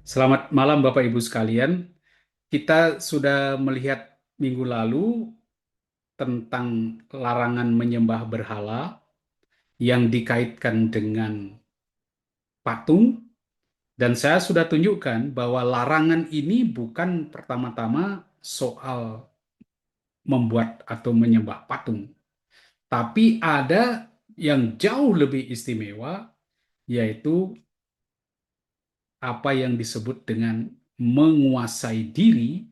Selamat malam Bapak Ibu sekalian. Kita sudah melihat minggu lalu tentang larangan menyembah berhala yang dikaitkan dengan patung, dan saya sudah tunjukkan bahwa larangan ini bukan pertama-tama soal membuat atau menyembah patung, tapi ada yang jauh lebih istimewa, yaitu apa yang disebut dengan menguasai diri,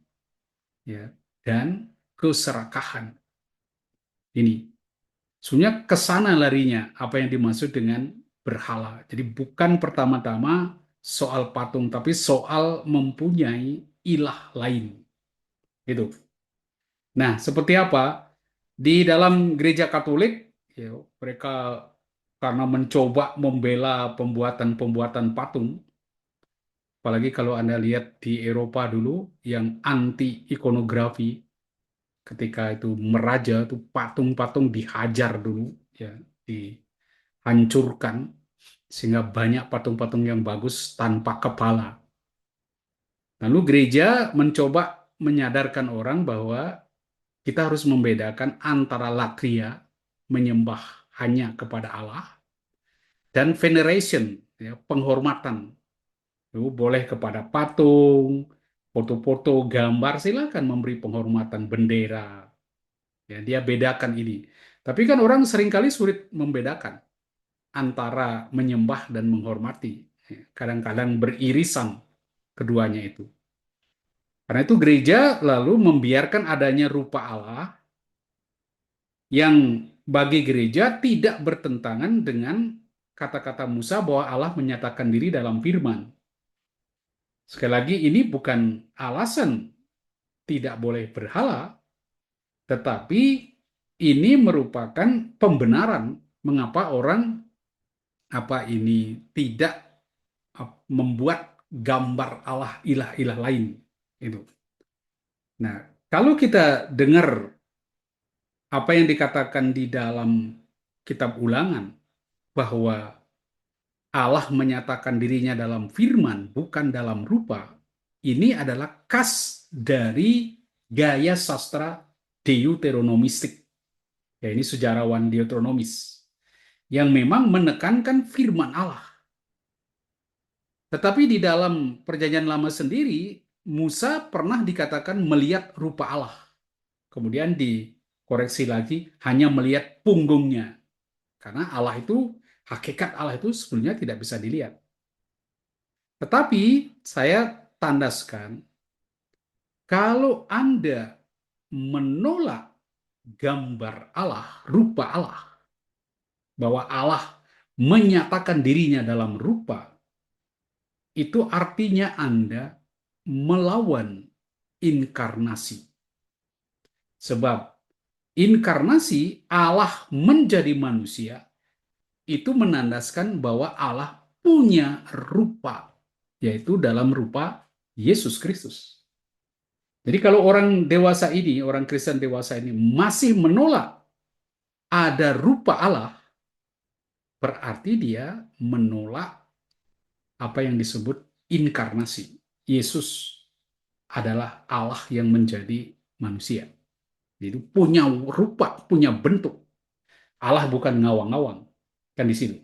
ya, dan keserakahan. Ini sebenarnya ke sana larinya apa yang dimaksud dengan berhala. Jadi bukan pertama-tama soal patung, tapi soal mempunyai ilah lain. Gitu. Nah, seperti apa? Di dalam gereja Katolik, ya, mereka karena mencoba membela pembuatan-pembuatan patung, apalagi kalau Anda lihat di Eropa dulu yang anti ikonografi, ketika itu meraja, itu patung-patung dihajar dulu, ya, dihancurkan sehingga banyak patung-patung yang bagus tanpa kepala. Lalu gereja mencoba menyadarkan orang bahwa kita harus membedakan antara latria, menyembah hanya kepada Allah, dan veneration, ya, penghormatan. Itu boleh kepada patung, foto-foto, gambar, silakan memberi penghormatan, bendera. Ya, dia bedakan ini. Tapi kan orang seringkali sulit membedakan antara menyembah dan menghormati. Kadang-kadang beririsan keduanya itu. Karena itu gereja lalu membiarkan adanya rupa Allah yang bagi gereja tidak bertentangan dengan kata-kata Musa bahwa Allah menyatakan diri dalam firman. Sekali lagi, ini bukan alasan tidak boleh berhala, tetapi ini merupakan pembenaran mengapa orang tidak membuat gambar Allah, ilah-ilah lain itu. Nah, kalau kita dengar apa yang dikatakan di dalam kitab Ulangan bahwa Allah menyatakan dirinya dalam firman bukan dalam rupa, ini adalah khas dari gaya sastra deuteronomistik. Ya, ini sejarawan Deuteronomis yang memang menekankan firman Allah. Tetapi di dalam Perjanjian Lama sendiri, Musa pernah dikatakan melihat rupa Allah. Kemudian dikoreksi lagi, hanya melihat punggungnya. Karena Allah itu, hakikat Allah itu sebenarnya tidak bisa dilihat. Tetapi saya tandaskan, kalau Anda menolak gambar Allah, rupa Allah, bahwa Allah menyatakan dirinya dalam rupa, itu artinya Anda melawan inkarnasi. Sebab inkarnasi Allah menjadi manusia itu menandaskan bahwa Allah punya rupa, yaitu dalam rupa Yesus Kristus. Jadi kalau orang dewasa ini, orang Kristen dewasa ini masih menolak ada rupa Allah, berarti dia menolak apa yang disebut inkarnasi. Yesus adalah Allah yang menjadi manusia. Itu punya rupa, punya bentuk. Allah bukan ngawang-ngawang. Kan di sini.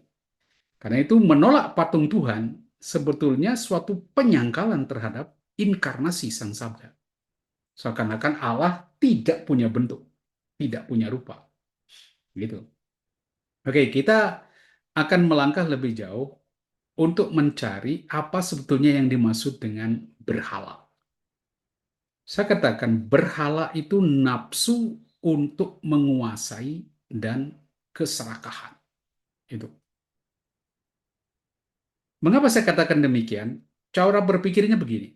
Karena itu menolak patung Tuhan sebetulnya suatu penyangkalan terhadap inkarnasi Sang Sabda. Seakan-akan Allah tidak punya bentuk, tidak punya rupa. Gitu. Oke, kita akan melangkah lebih jauh untuk mencari apa sebetulnya yang dimaksud dengan berhala. Saya katakan berhala itu nafsu untuk menguasai dan keserakahan. Itu. Mengapa saya katakan demikian? Cara berpikirnya begini.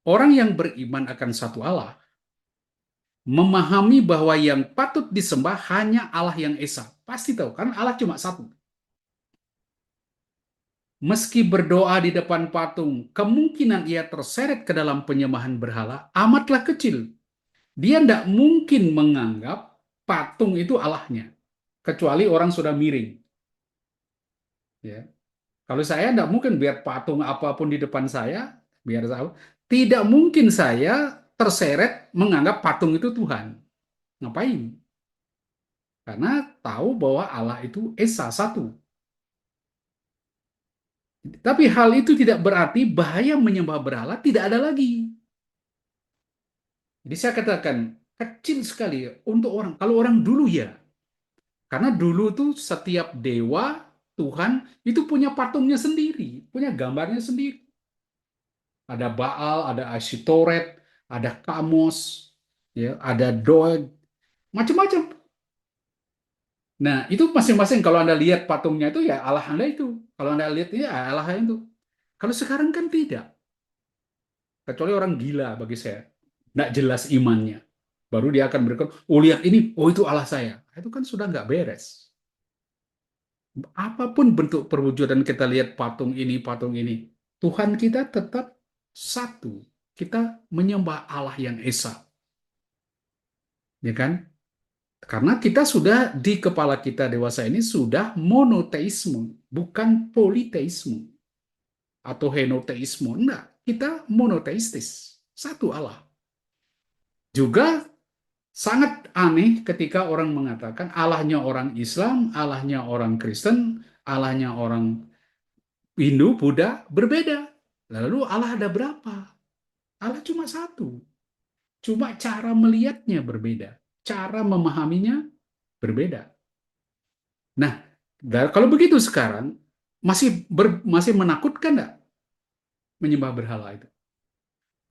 Orang yang beriman akan satu Allah memahami bahwa yang patut disembah hanya Allah yang Esa. Pasti tahu, kan Allah cuma satu. Meski berdoa di depan patung, kemungkinan ia terseret ke dalam penyembahan berhala amatlah kecil. Dia tidak mungkin menganggap patung itu Allahnya, kecuali orang sudah miring. Ya. Kalau saya tidak mungkin biar patung apapun di depan saya, biar saya, tidak mungkin saya terseret menganggap patung itu Tuhan. Ngapain? Karena tahu bahwa Allah itu Esa satu. Tapi hal itu tidak berarti bahaya menyembah berhala tidak ada lagi. Jadi saya katakan kecil sekali ya untuk orang. Kalau orang dulu ya, karena dulu tuh setiap dewa Tuhan itu punya patungnya sendiri, punya gambarnya sendiri. Ada Baal, ada Ashitoret, ada Kamos, ya, ada Doeg, macam-macam. Nah, itu masing-masing kalau Anda lihat patungnya itu ya Allah Anda itu. Kalau Anda lihat ya Allah itu. Kalau sekarang kan tidak. Kecuali orang gila bagi saya. Nggak jelas imannya. Baru dia akan berikan, oh lihat ini, oh itu Allah saya. Itu kan sudah nggak beres. Apapun bentuk perwujudan kita lihat patung ini, Tuhan kita tetap satu. Kita menyembah Allah yang Esa, ya kan? Karena kita sudah di kepala kita dewasa ini sudah monoteisme, bukan politeisme atau henoteisme. Enggak, kita monoteistis, satu Allah. Juga sangat aneh ketika orang mengatakan Allahnya orang Islam, Allahnya orang Kristen, Allahnya orang Hindu, Buddha berbeda. Lalu Allah ada berapa? Allah cuma satu. Cuma cara melihatnya berbeda. Cara memahaminya berbeda. Nah, kalau begitu sekarang, masih menakutkan nggak menyembah berhala itu?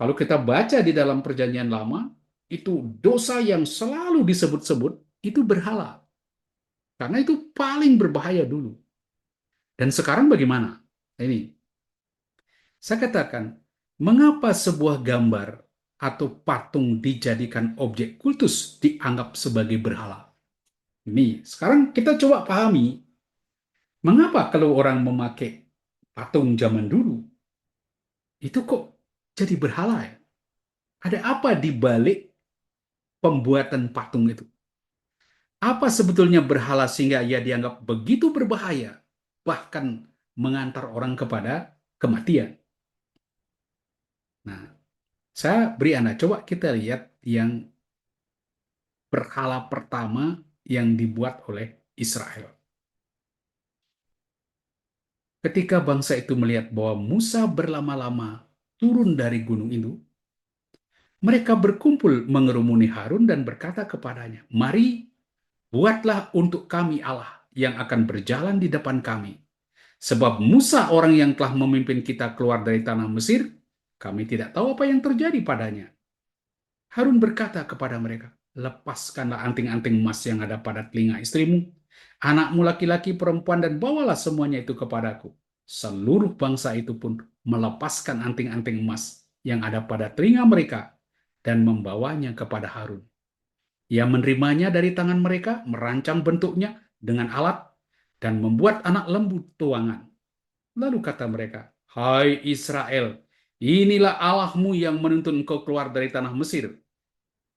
Kalau kita baca di dalam perjanjian lama, itu dosa yang selalu disebut-sebut, itu berhala. Karena itu paling berbahaya dulu. Dan sekarang bagaimana? Ini, saya katakan, mengapa sebuah gambar atau patung dijadikan objek kultus dianggap sebagai berhala? Ini, sekarang kita coba pahami, mengapa kalau orang memakai patung zaman dulu, itu kok jadi berhala ya? Ada apa di balik pembuatan patung itu? Apa sebetulnya berhala sehingga ia dianggap begitu berbahaya, bahkan mengantar orang kepada kematian? Nah, saya beri Anda, coba kita lihat yang berhala pertama yang dibuat oleh Israel. Ketika bangsa itu melihat bahwa Musa berlama-lama turun dari gunung itu, mereka berkumpul mengerumuni Harun dan berkata kepadanya, "Mari, buatlah untuk kami Allah yang akan berjalan di depan kami. Sebab Musa orang yang telah memimpin kita keluar dari tanah Mesir, kami tidak tahu apa yang terjadi padanya." Harun berkata kepada mereka, "Lepaskanlah anting-anting emas yang ada pada telinga istrimu, anakmu laki-laki, perempuan, dan bawalah semuanya itu kepadaku." Seluruh bangsa itu pun melepaskan anting-anting emas yang ada pada telinga mereka dan membawanya kepada Harun. Ia menerimanya dari tangan mereka, merancang bentuknya dengan alat, dan membuat anak lembu tuangan. Lalu kata mereka, "Hai Israel, inilah Allahmu yang menuntun engkau keluar dari tanah Mesir."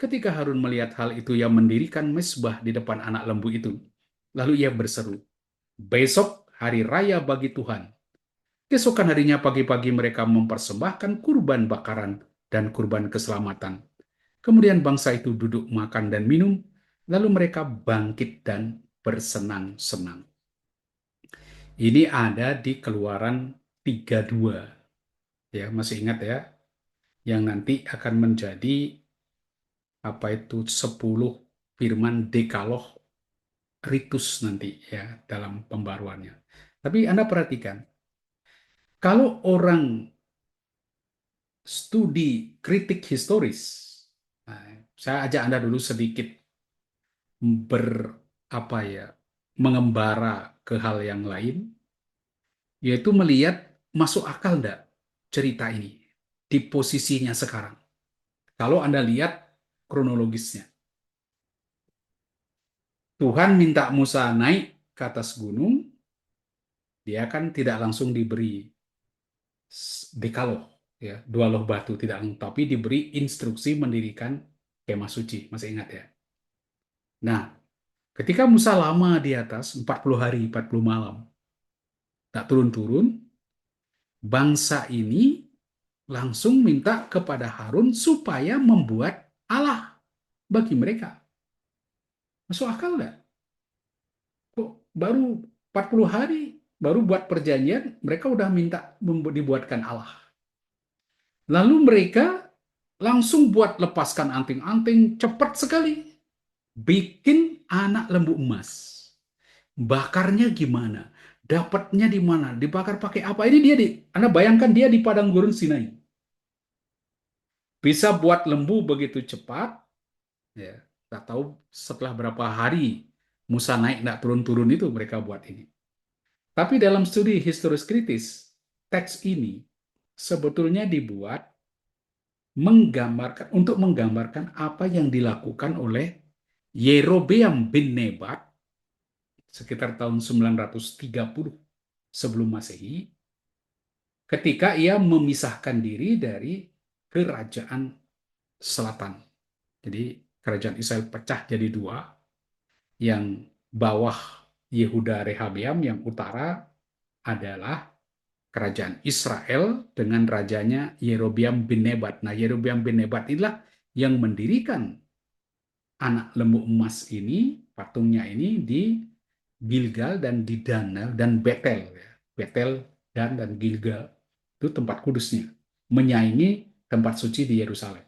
Ketika Harun melihat hal itu, ia mendirikan mezbah di depan anak lembu itu. Lalu ia berseru, "Besok hari raya bagi Tuhan." Keesokan harinya pagi-pagi mereka mempersembahkan kurban bakaran dan kurban keselamatan. Kemudian bangsa itu duduk makan dan minum, lalu mereka bangkit dan bersenang-senang. Ini ada di Keluaran 32. Ya, masih ingat ya? Yang nanti akan menjadi apa itu 10 firman dekaloh ritus nanti ya dalam pembaruannya. Tapi Anda perhatikan, kalau orang studi kritik historis, nah, saya ajak Anda dulu sedikit ber apa ya mengembara ke hal yang lain, yaitu melihat masuk akal enggak cerita ini di posisinya sekarang. Kalau Anda lihat kronologisnya, Tuhan minta Musa naik ke atas gunung, dia kan tidak langsung diberi dekaloh, ya, dua loh batu tidak, tapi diberi instruksi mendirikan kemah suci, masih ingat ya. Nah, ketika Musa lama di atas 40 hari 40 malam, tak turun-turun, bangsa ini langsung minta kepada Harun supaya membuat Allah bagi mereka. Masuk akal nggak? Kok baru 40 hari, baru buat perjanjian, mereka udah minta dibuatkan Allah. Lalu mereka langsung buat lepaskan anting-anting, cepat sekali. Bikin anak lembu emas. Bakarnya gimana? Dapatnya di mana? Dibakar pakai apa? Ini dia Anda bayangkan dia di padang gurun Sinai. Bisa buat lembu begitu cepat, ya. Tak tahu setelah berapa hari Musa naik nak turun-turun itu mereka buat ini. Tapi dalam studi historis kritis, teks ini sebetulnya dibuat untuk menggambarkan apa yang dilakukan oleh Yerobeam bin Nebat sekitar tahun 930 sebelum Masehi, ketika ia memisahkan diri dari kerajaan selatan. Jadi kerajaan Israel pecah jadi dua, yang bawah Yehuda Rehabeam, yang utara adalah kerajaan Israel dengan rajanya Yerobeam bin Nebat. Nah, Yerobeam bin Nebat inilah yang mendirikan anak lembu emas ini, patungnya ini di Gilgal dan di Dana dan Betel. Betel dan Gilgal itu tempat kudusnya, menyaingi tempat suci di Yerusalem.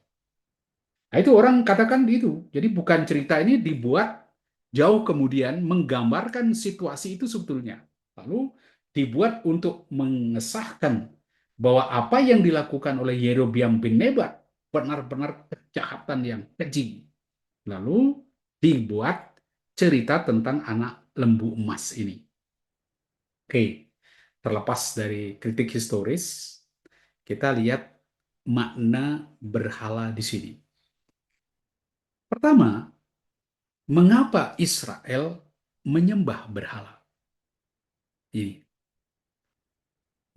Nah, itu orang katakan itu. Jadi bukan cerita ini dibuat jauh kemudian menggambarkan situasi itu sebetulnya. Lalu dibuat untuk mengesahkan bahwa apa yang dilakukan oleh Yerobeam bin Nebat benar-benar kejahatan yang keji. Lalu dibuat cerita tentang anak lembu emas ini. Oke, terlepas dari kritik historis, kita lihat makna berhala di sini. Pertama, mengapa Israel menyembah berhala? Ini.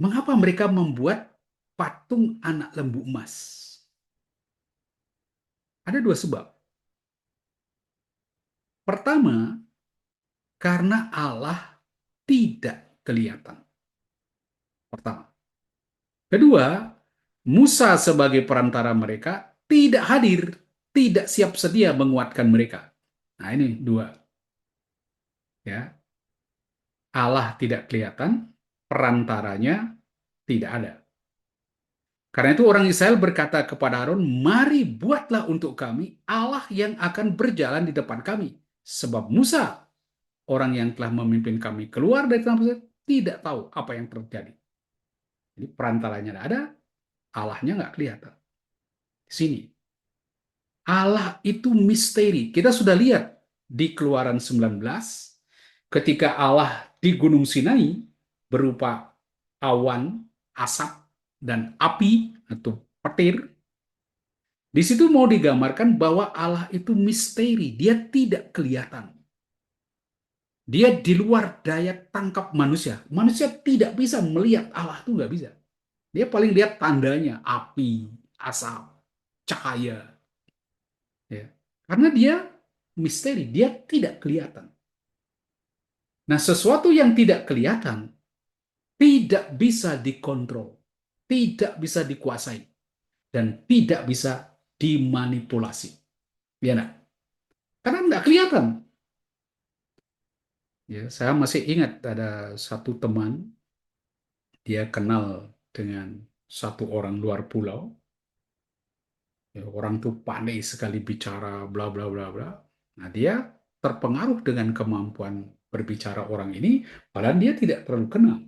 Mengapa mereka membuat patung anak lembu emas? Ada dua sebab. Pertama, karena Allah tidak kelihatan. Pertama. Kedua, Musa sebagai perantara mereka tidak hadir, tidak siap sedia menguatkan mereka. Nah, ini dua. Ya. Allah tidak kelihatan, perantaranya tidak ada. Karena itu orang Israel berkata kepada Harun, mari buatlah untuk kami Allah yang akan berjalan di depan kami. Sebab Musa, orang yang telah memimpin kami keluar dari tanah Mesir, tidak tahu apa yang terjadi. Jadi perantaranya tidak ada, Allahnya nggak kelihatan. Di sini. Allah itu misteri. Kita sudah lihat di Keluaran 19, ketika Allah di Gunung Sinai berupa awan, asap, dan api atau petir. Di situ mau digambarkan bahwa Allah itu misteri, dia tidak kelihatan. Dia di luar daya tangkap manusia. Manusia tidak bisa melihat Allah itu nggak bisa. Dia paling lihat tandanya, api, asap, cahaya. Ya. Karena dia misteri, dia tidak kelihatan. Nah, sesuatu yang tidak kelihatan tidak bisa dikontrol, tidak bisa dikuasai, dan tidak bisa dimanipulasi. Ya, nah. Karena tidak kelihatan. Ya, saya masih ingat ada satu teman, dia kenal dengan satu orang luar pulau. Ya, orang itu pandai sekali bicara, bla bla bla bla. Nah, dia terpengaruh dengan kemampuan berbicara orang ini, padahal dia tidak terlalu kenal.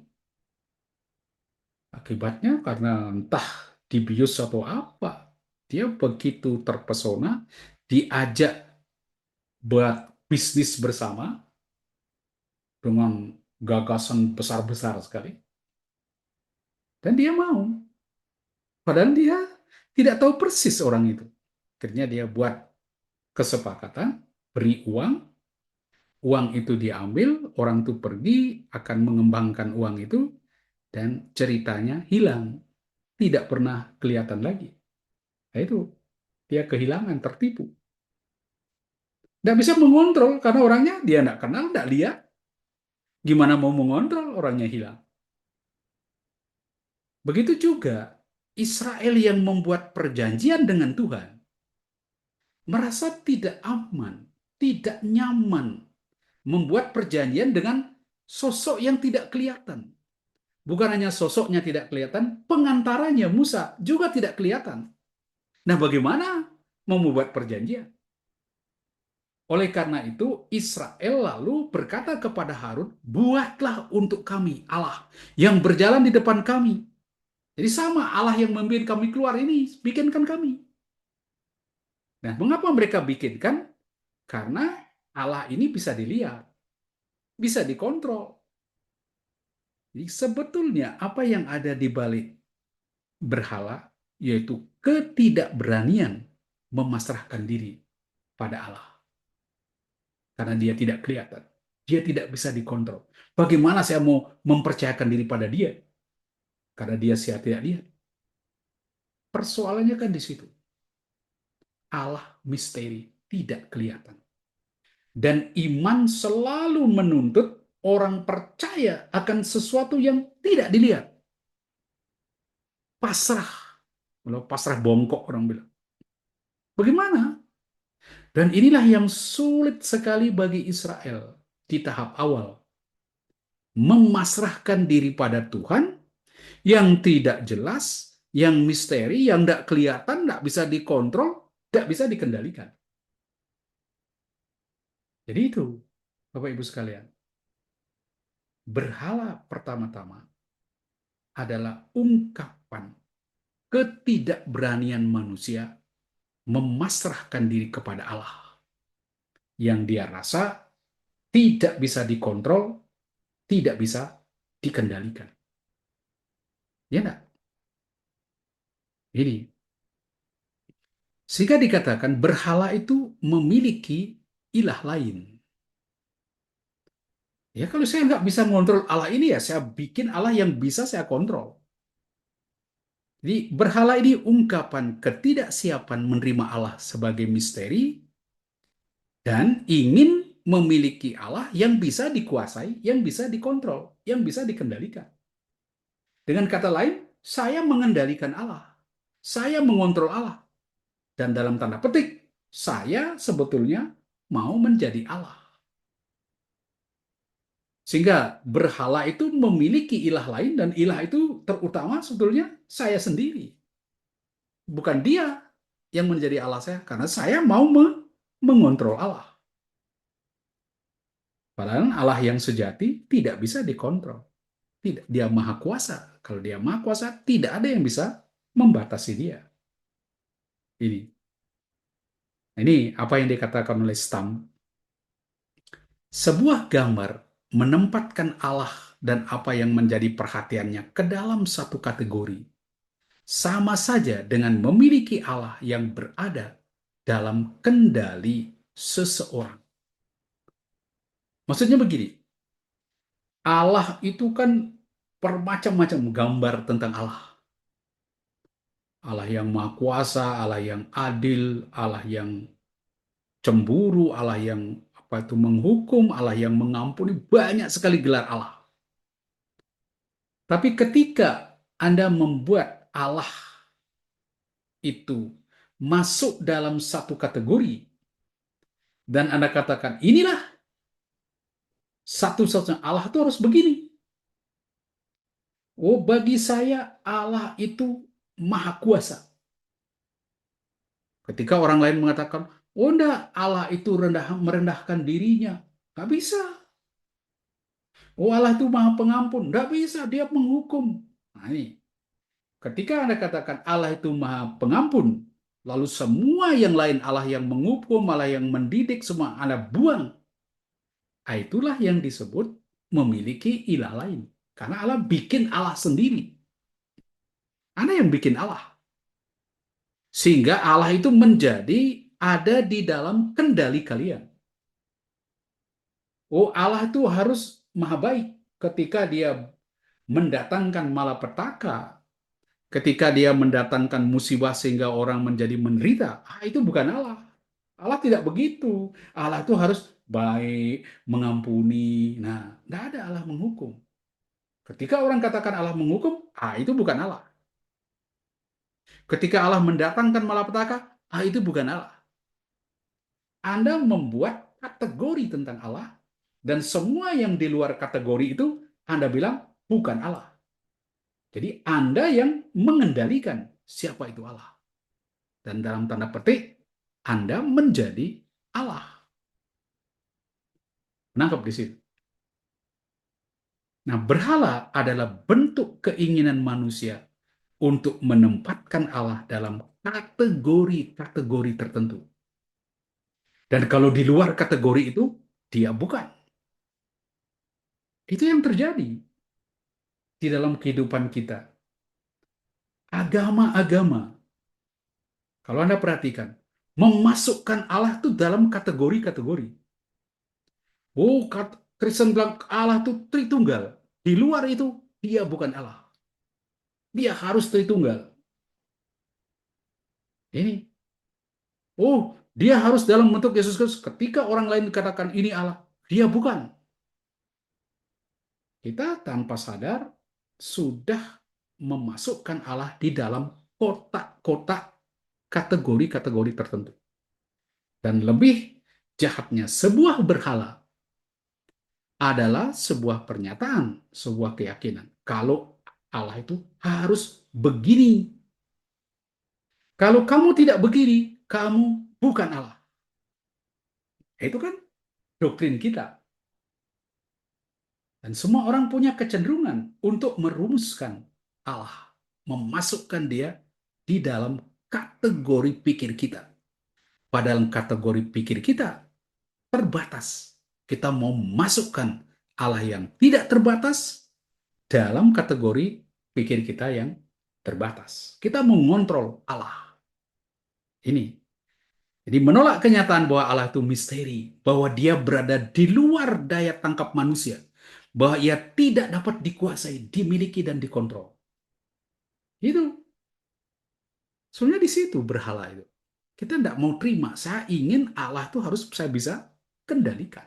Akibatnya karena entah dibius atau apa, dia begitu terpesona, diajak buat bisnis bersama dengan gagasan besar-besar sekali. Dan dia mau. Padahal dia tidak tahu persis orang itu. Akhirnya dia buat kesepakatan, beri uang, uang itu diambil, orang itu pergi, akan mengembangkan uang itu, dan ceritanya hilang. Tidak pernah kelihatan lagi. Nah itu, dia kehilangan, tertipu. Tidak bisa mengontrol, karena orangnya dia tidak kenal, tidak lihat. Gimana mau mengontrol, orangnya hilang. Begitu juga Israel yang membuat perjanjian dengan Tuhan merasa tidak aman, tidak nyaman membuat perjanjian dengan sosok yang tidak kelihatan. Bukan hanya sosoknya tidak kelihatan, pengantaranya Musa juga tidak kelihatan. Nah, bagaimana mau membuat perjanjian? Oleh karena itu, Israel lalu berkata kepada Harun, buatlah untuk kami Allah yang berjalan di depan kami. Jadi sama Allah yang membimbing kami keluar ini, bikinkan kami. Nah, mengapa mereka bikinkan? Karena Allah ini bisa dilihat, bisa dikontrol. Jadi sebetulnya apa yang ada di balik berhala, yaitu ketidakberanian memasrahkan diri pada Allah. Karena dia tidak kelihatan. Dia tidak bisa dikontrol. Bagaimana saya mau mempercayakan diri pada dia? Karena dia saya tidak lihat. Persoalannya kan di situ. Allah misteri, tidak kelihatan. Dan iman selalu menuntut orang percaya akan sesuatu yang tidak dilihat. Pasrah. Kalau pasrah bongkok orang bilang. Bagaimana? Dan inilah yang sulit sekali bagi Israel di tahap awal. Memasrahkan diri pada Tuhan yang tidak jelas, yang misteri, yang tidak kelihatan, tidak bisa dikontrol, tidak bisa dikendalikan. Jadi itu, Bapak Ibu sekalian, berhala pertama-tama adalah ungkapan ketidakberanian manusia memasrahkan diri kepada Allah yang dia rasa tidak bisa dikontrol, tidak bisa dikendalikan. Ya enggak? Ini. Sehingga dikatakan berhala itu memiliki ilah lain. Ya kalau saya nggak bisa mengontrol Allah ini ya saya bikin Allah yang bisa saya kontrol. Jadi berhala ini ungkapan ketidaksiapan menerima Allah sebagai misteri dan ingin memiliki Allah yang bisa dikuasai, yang bisa dikontrol, yang bisa dikendalikan. Dengan kata lain, saya mengendalikan Allah. Saya mengontrol Allah. Dan dalam tanda petik, saya sebetulnya mau menjadi Allah. Sehingga berhala itu memiliki ilah lain dan ilah itu terutama sebetulnya saya sendiri. Bukan dia yang menjadi Allah saya karena saya mau mengontrol Allah. Padahal Allah yang sejati tidak bisa dikontrol. Tidak, dia maha kuasa. Kalau dia maha kuasa, tidak ada yang bisa membatasi dia. Ini. Ini apa yang dikatakan oleh Stam. Sebuah gambar menempatkan Allah dan apa yang menjadi perhatiannya ke dalam satu kategori. Sama saja dengan memiliki Allah yang berada dalam kendali seseorang. Maksudnya begini, Allah itu kan bermacam-macam gambar tentang Allah. Allah yang maha kuasa, Allah yang adil, Allah yang cemburu, Allah yang apa itu menghukum, Allah yang mengampuni, banyak sekali gelar Allah. Tapi ketika Anda membuat Allah itu masuk dalam satu kategori dan Anda katakan inilah satu-satunya Allah itu harus begini. Oh, bagi saya Allah itu maha kuasa. Ketika orang lain mengatakan, oh enggak, Allah itu merendahkan dirinya. Nggak bisa. Oh Allah itu maha pengampun. Nggak bisa, dia menghukum. Nah ini, ketika Anda katakan Allah itu maha pengampun, lalu semua yang lain Allah yang menghukum, Allah yang mendidik, semua Anda buang. Nah, itulah yang disebut memiliki ilah lain. Karena Allah bikin Allah sendiri. Anda yang bikin Allah. Sehingga Allah itu menjadi ada di dalam kendali kalian. Oh, Allah itu harus maha baik ketika dia mendatangkan malapetaka, ketika dia mendatangkan musibah sehingga orang menjadi menderita. Itu bukan Allah. Allah tidak begitu. Allah itu harus baik, mengampuni. Nah, tidak ada Allah menghukum. Ketika orang katakan Allah menghukum, itu bukan Allah. Ketika Allah mendatangkan malapetaka, itu bukan Allah. Anda membuat kategori tentang Allah, dan semua yang di luar kategori itu Anda bilang bukan Allah. Jadi Anda yang mengendalikan siapa itu Allah. Dan dalam tanda petik, Anda menjadi Allah. Menangkap di situ. Nah, berhala adalah bentuk keinginan manusia untuk menempatkan Allah dalam kategori-kategori tertentu. Dan kalau di luar kategori itu, dia bukan. Itu yang terjadi di dalam kehidupan kita. Agama-agama, kalau Anda perhatikan, memasukkan Allah itu dalam kategori-kategori. Oh, Kristen bilang Allah itu Tritunggal. Di luar itu, dia bukan Allah. Dia harus Tritunggal. Ini, oh, dia harus dalam bentuk Yesus Kristus. Ketika orang lain katakan ini Allah, dia bukan. Kita tanpa sadar sudah memasukkan Allah di dalam kotak-kotak kategori-kategori tertentu. Dan lebih jahatnya, sebuah berhala adalah sebuah pernyataan, sebuah keyakinan. Kalau Allah itu harus begini. Kalau kamu tidak begini, kamu bukan Allah. Itu kan doktrin kita. Dan semua orang punya kecenderungan untuk merumuskan Allah, memasukkan dia di dalam kategori pikir kita. Padahal kategori pikir kita terbatas. Kita mau masukkan Allah yang tidak terbatas dalam kategori pikir kita yang terbatas. Kita mau mengontrol Allah. Ini. Jadi menolak kenyataan bahwa Allah itu misteri, bahwa dia berada di luar daya tangkap manusia, bahwa ia tidak dapat dikuasai, dimiliki, dan dikontrol. Itu. Sebenarnya di situ berhala itu. Kita tidak mau terima. Saya ingin Allah itu harus saya bisa kendalikan.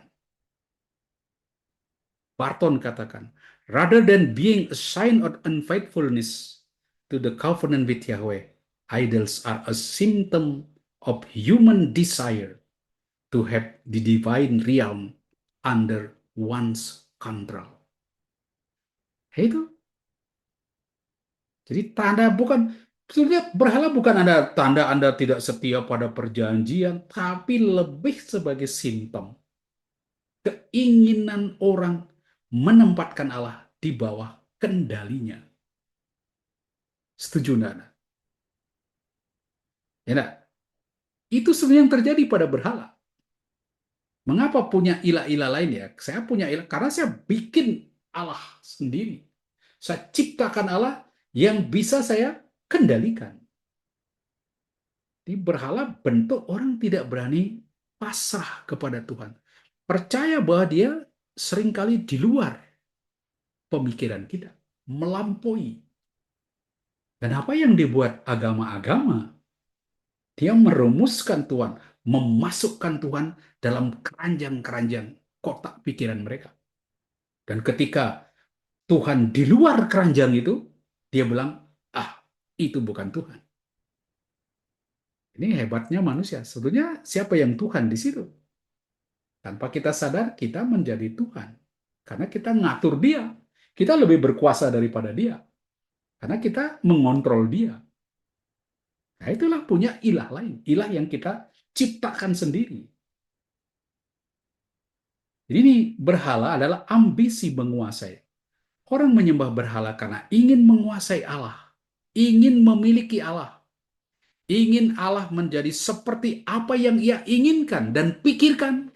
Barton katakan, rather than being a sign of unfaithfulness to the covenant with Yahweh, idols are a symptom of human desire to have the divine realm under one's control. Itu. Jadi tanda bukan, sebetulnya berhala bukan ada tanda Anda tidak setia pada perjanjian, tapi lebih sebagai simptom keinginan orang menempatkan Allah di bawah kendalinya. Setuju Anda? Ya, enggak? Itu sebenarnya yang terjadi pada berhala. Mengapa punya ilah-ilah lain ya? Saya punya ilah karena saya bikin Allah sendiri. Saya ciptakan Allah yang bisa saya kendalikan. Di berhala bentuk orang tidak berani pasrah kepada Tuhan. Percaya bahwa dia seringkali di luar pemikiran kita. Melampaui. Dan apa yang dibuat agama-agama? Dia merumuskan Tuhan, memasukkan Tuhan dalam keranjang-keranjang kotak pikiran mereka. Dan ketika Tuhan di luar keranjang itu, dia bilang, itu bukan Tuhan. Ini hebatnya manusia. Sebetulnya siapa yang Tuhan di situ? Tanpa kita sadar, kita menjadi Tuhan. Karena kita ngatur dia. Kita lebih berkuasa daripada dia. Karena kita mengontrol dia. Nah, itulah punya ilah lain. Ilah yang kita ciptakan sendiri. Jadi ini berhala adalah ambisi menguasai. Orang menyembah berhala karena ingin menguasai Allah. Ingin memiliki Allah. Ingin Allah menjadi seperti apa yang ia inginkan dan pikirkan.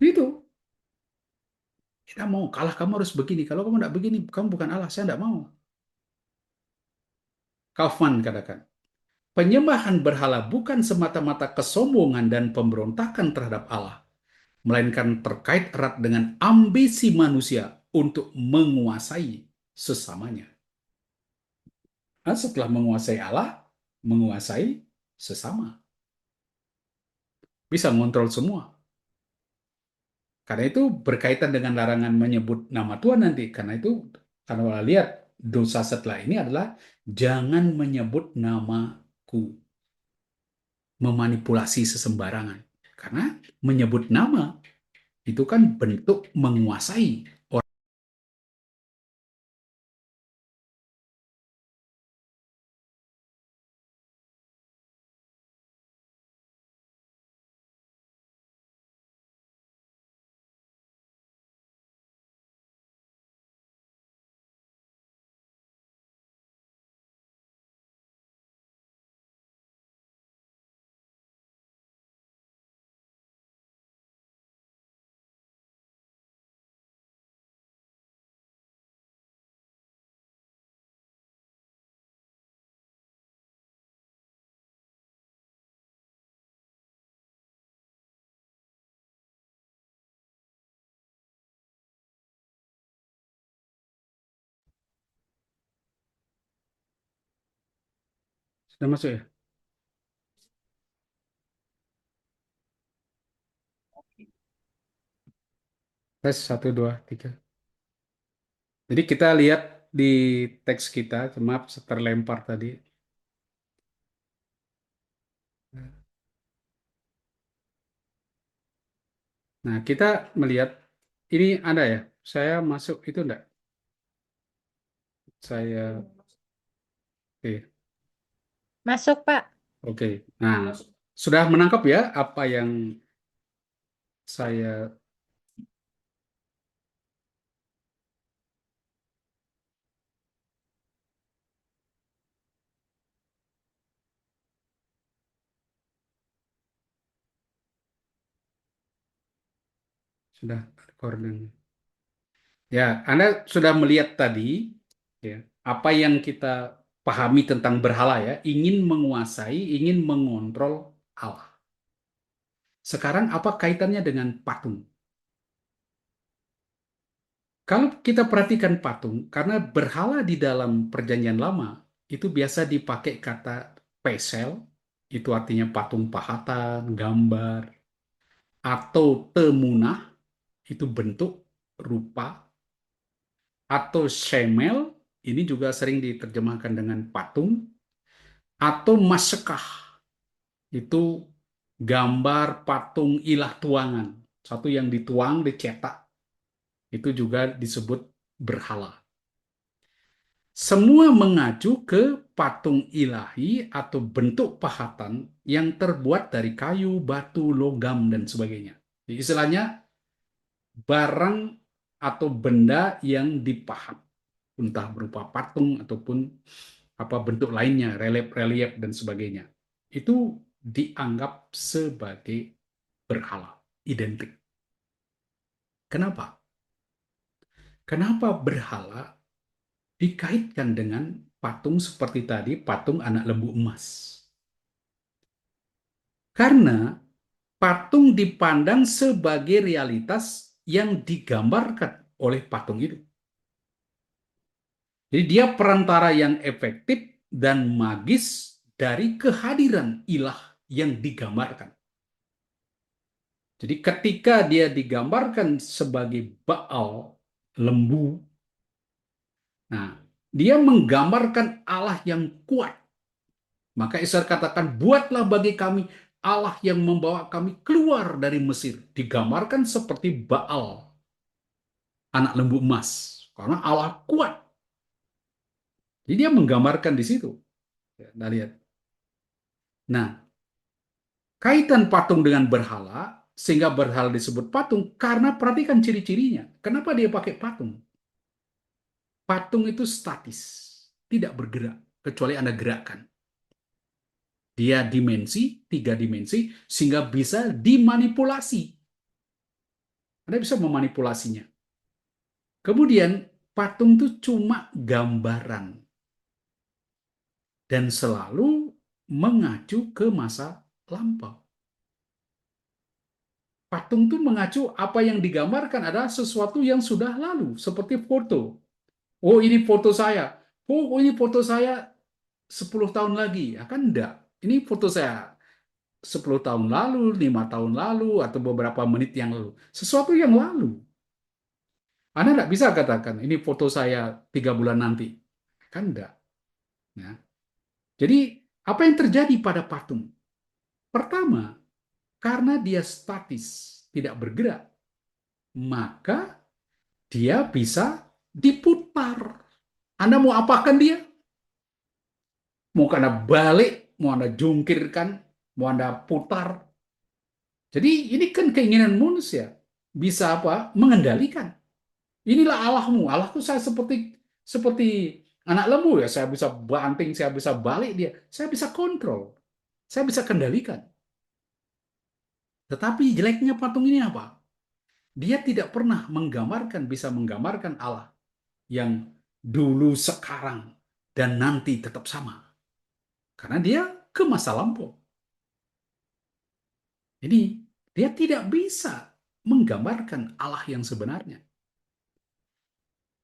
Itu. Kita mau kalah, kamu harus begini. Kalau kamu tidak begini, kamu bukan Allah. Saya tidak mau. Kaufman katakan, penyembahan berhala bukan semata-mata kesombongan dan pemberontakan terhadap Allah, melainkan terkait erat dengan ambisi manusia untuk menguasai sesamanya. Nah, setelah menguasai Allah, menguasai sesama. Bisa mengontrol semua. Karena itu berkaitan dengan larangan menyebut nama Tuhan nanti. Karena itu, kalau lihat dosa setelah ini adalah jangan menyebut namaku, memanipulasi sesembarangan. Karena menyebut nama itu kan bentuk menguasai orang. Sudah masuk ya? Tes 1, 2, 3. Jadi kita lihat di teks kita, maaf terlempar tadi. Nah, kita melihat ini ada ya. Saya masuk itu enggak? Saya oke. Masuk, Pak. Oke. Nah, sudah menangkap ya apa yang saya sudah recording. Ya, Anda sudah melihat tadi ya, apa yang kita pahami tentang berhala ya, ingin menguasai, ingin mengontrol Allah. Sekarang apa kaitannya dengan patung? Kalau kita perhatikan patung, karena berhala di dalam Perjanjian Lama itu biasa dipakai kata pesel, itu artinya patung pahatan, gambar, atau temunah, itu bentuk, rupa, atau shemel, ini juga sering diterjemahkan dengan patung, atau masekah, itu gambar patung ilah tuangan, satu yang dituang, dicetak, itu juga disebut berhala. Semua mengacu ke patung ilahi atau bentuk pahatan yang terbuat dari kayu, batu, logam, dan sebagainya. Jadi istilahnya barang atau benda yang dipahat, entah berupa patung ataupun apa bentuk lainnya, relief-relief dan sebagainya. Itu dianggap sebagai berhala, identik. Kenapa? Kenapa berhala dikaitkan dengan patung seperti tadi, patung anak lembu emas? Karena patung dipandang sebagai realitas yang digambarkan oleh patung itu. Jadi dia perantara yang efektif dan magis dari kehadiran ilah yang digambarkan. Jadi ketika dia digambarkan sebagai Baal, lembu, nah dia menggambarkan Allah yang kuat. Maka Isa katakan, buatlah bagi kami Allah yang membawa kami keluar dari Mesir. Digambarkan seperti Baal, anak lembu emas. Karena Allah kuat. Jadi dia menggambarkan di situ. Ya, kita lihat. Nah, kaitan patung dengan berhala, sehingga berhala disebut patung, karena perhatikan ciri-cirinya. Kenapa dia pakai patung? Patung itu statis, tidak bergerak, kecuali Anda gerakkan. Dia dimensi, 3 dimensi, sehingga bisa dimanipulasi. Anda bisa memanipulasinya. Kemudian, patung itu cuma gambaran. Dan selalu mengacu ke masa lampau. Patung itu mengacu apa yang digambarkan adalah sesuatu yang sudah lalu, seperti foto. Oh, ini foto saya. Oh, ini foto saya 10 tahun lagi. Ya kan enggak. Ini foto saya 10 tahun lalu, 5 tahun lalu, atau beberapa menit yang lalu. Sesuatu yang lalu. Anda tidak bisa katakan, ini foto saya 3 bulan nanti. Kan enggak. Ya. Jadi, apa yang terjadi pada patung? Pertama, karena dia statis, tidak bergerak, maka dia bisa diputar. Anda mau apakan dia? Mau Anda balik, mau Anda jungkirkan, mau Anda putar. Jadi ini kan keinginan manusia. Bisa apa? Mengendalikan. Inilah Allahmu. Allahku saya seperti anak lembu ya. Saya bisa banting, saya bisa balik dia. Saya bisa kontrol. Saya bisa kendalikan. Tetapi jeleknya patung ini apa? Dia tidak pernah bisa menggambarkan Allah yang dulu, sekarang, dan nanti tetap sama. Karena dia ke masa lampau. Jadi dia tidak bisa menggambarkan Allah yang sebenarnya.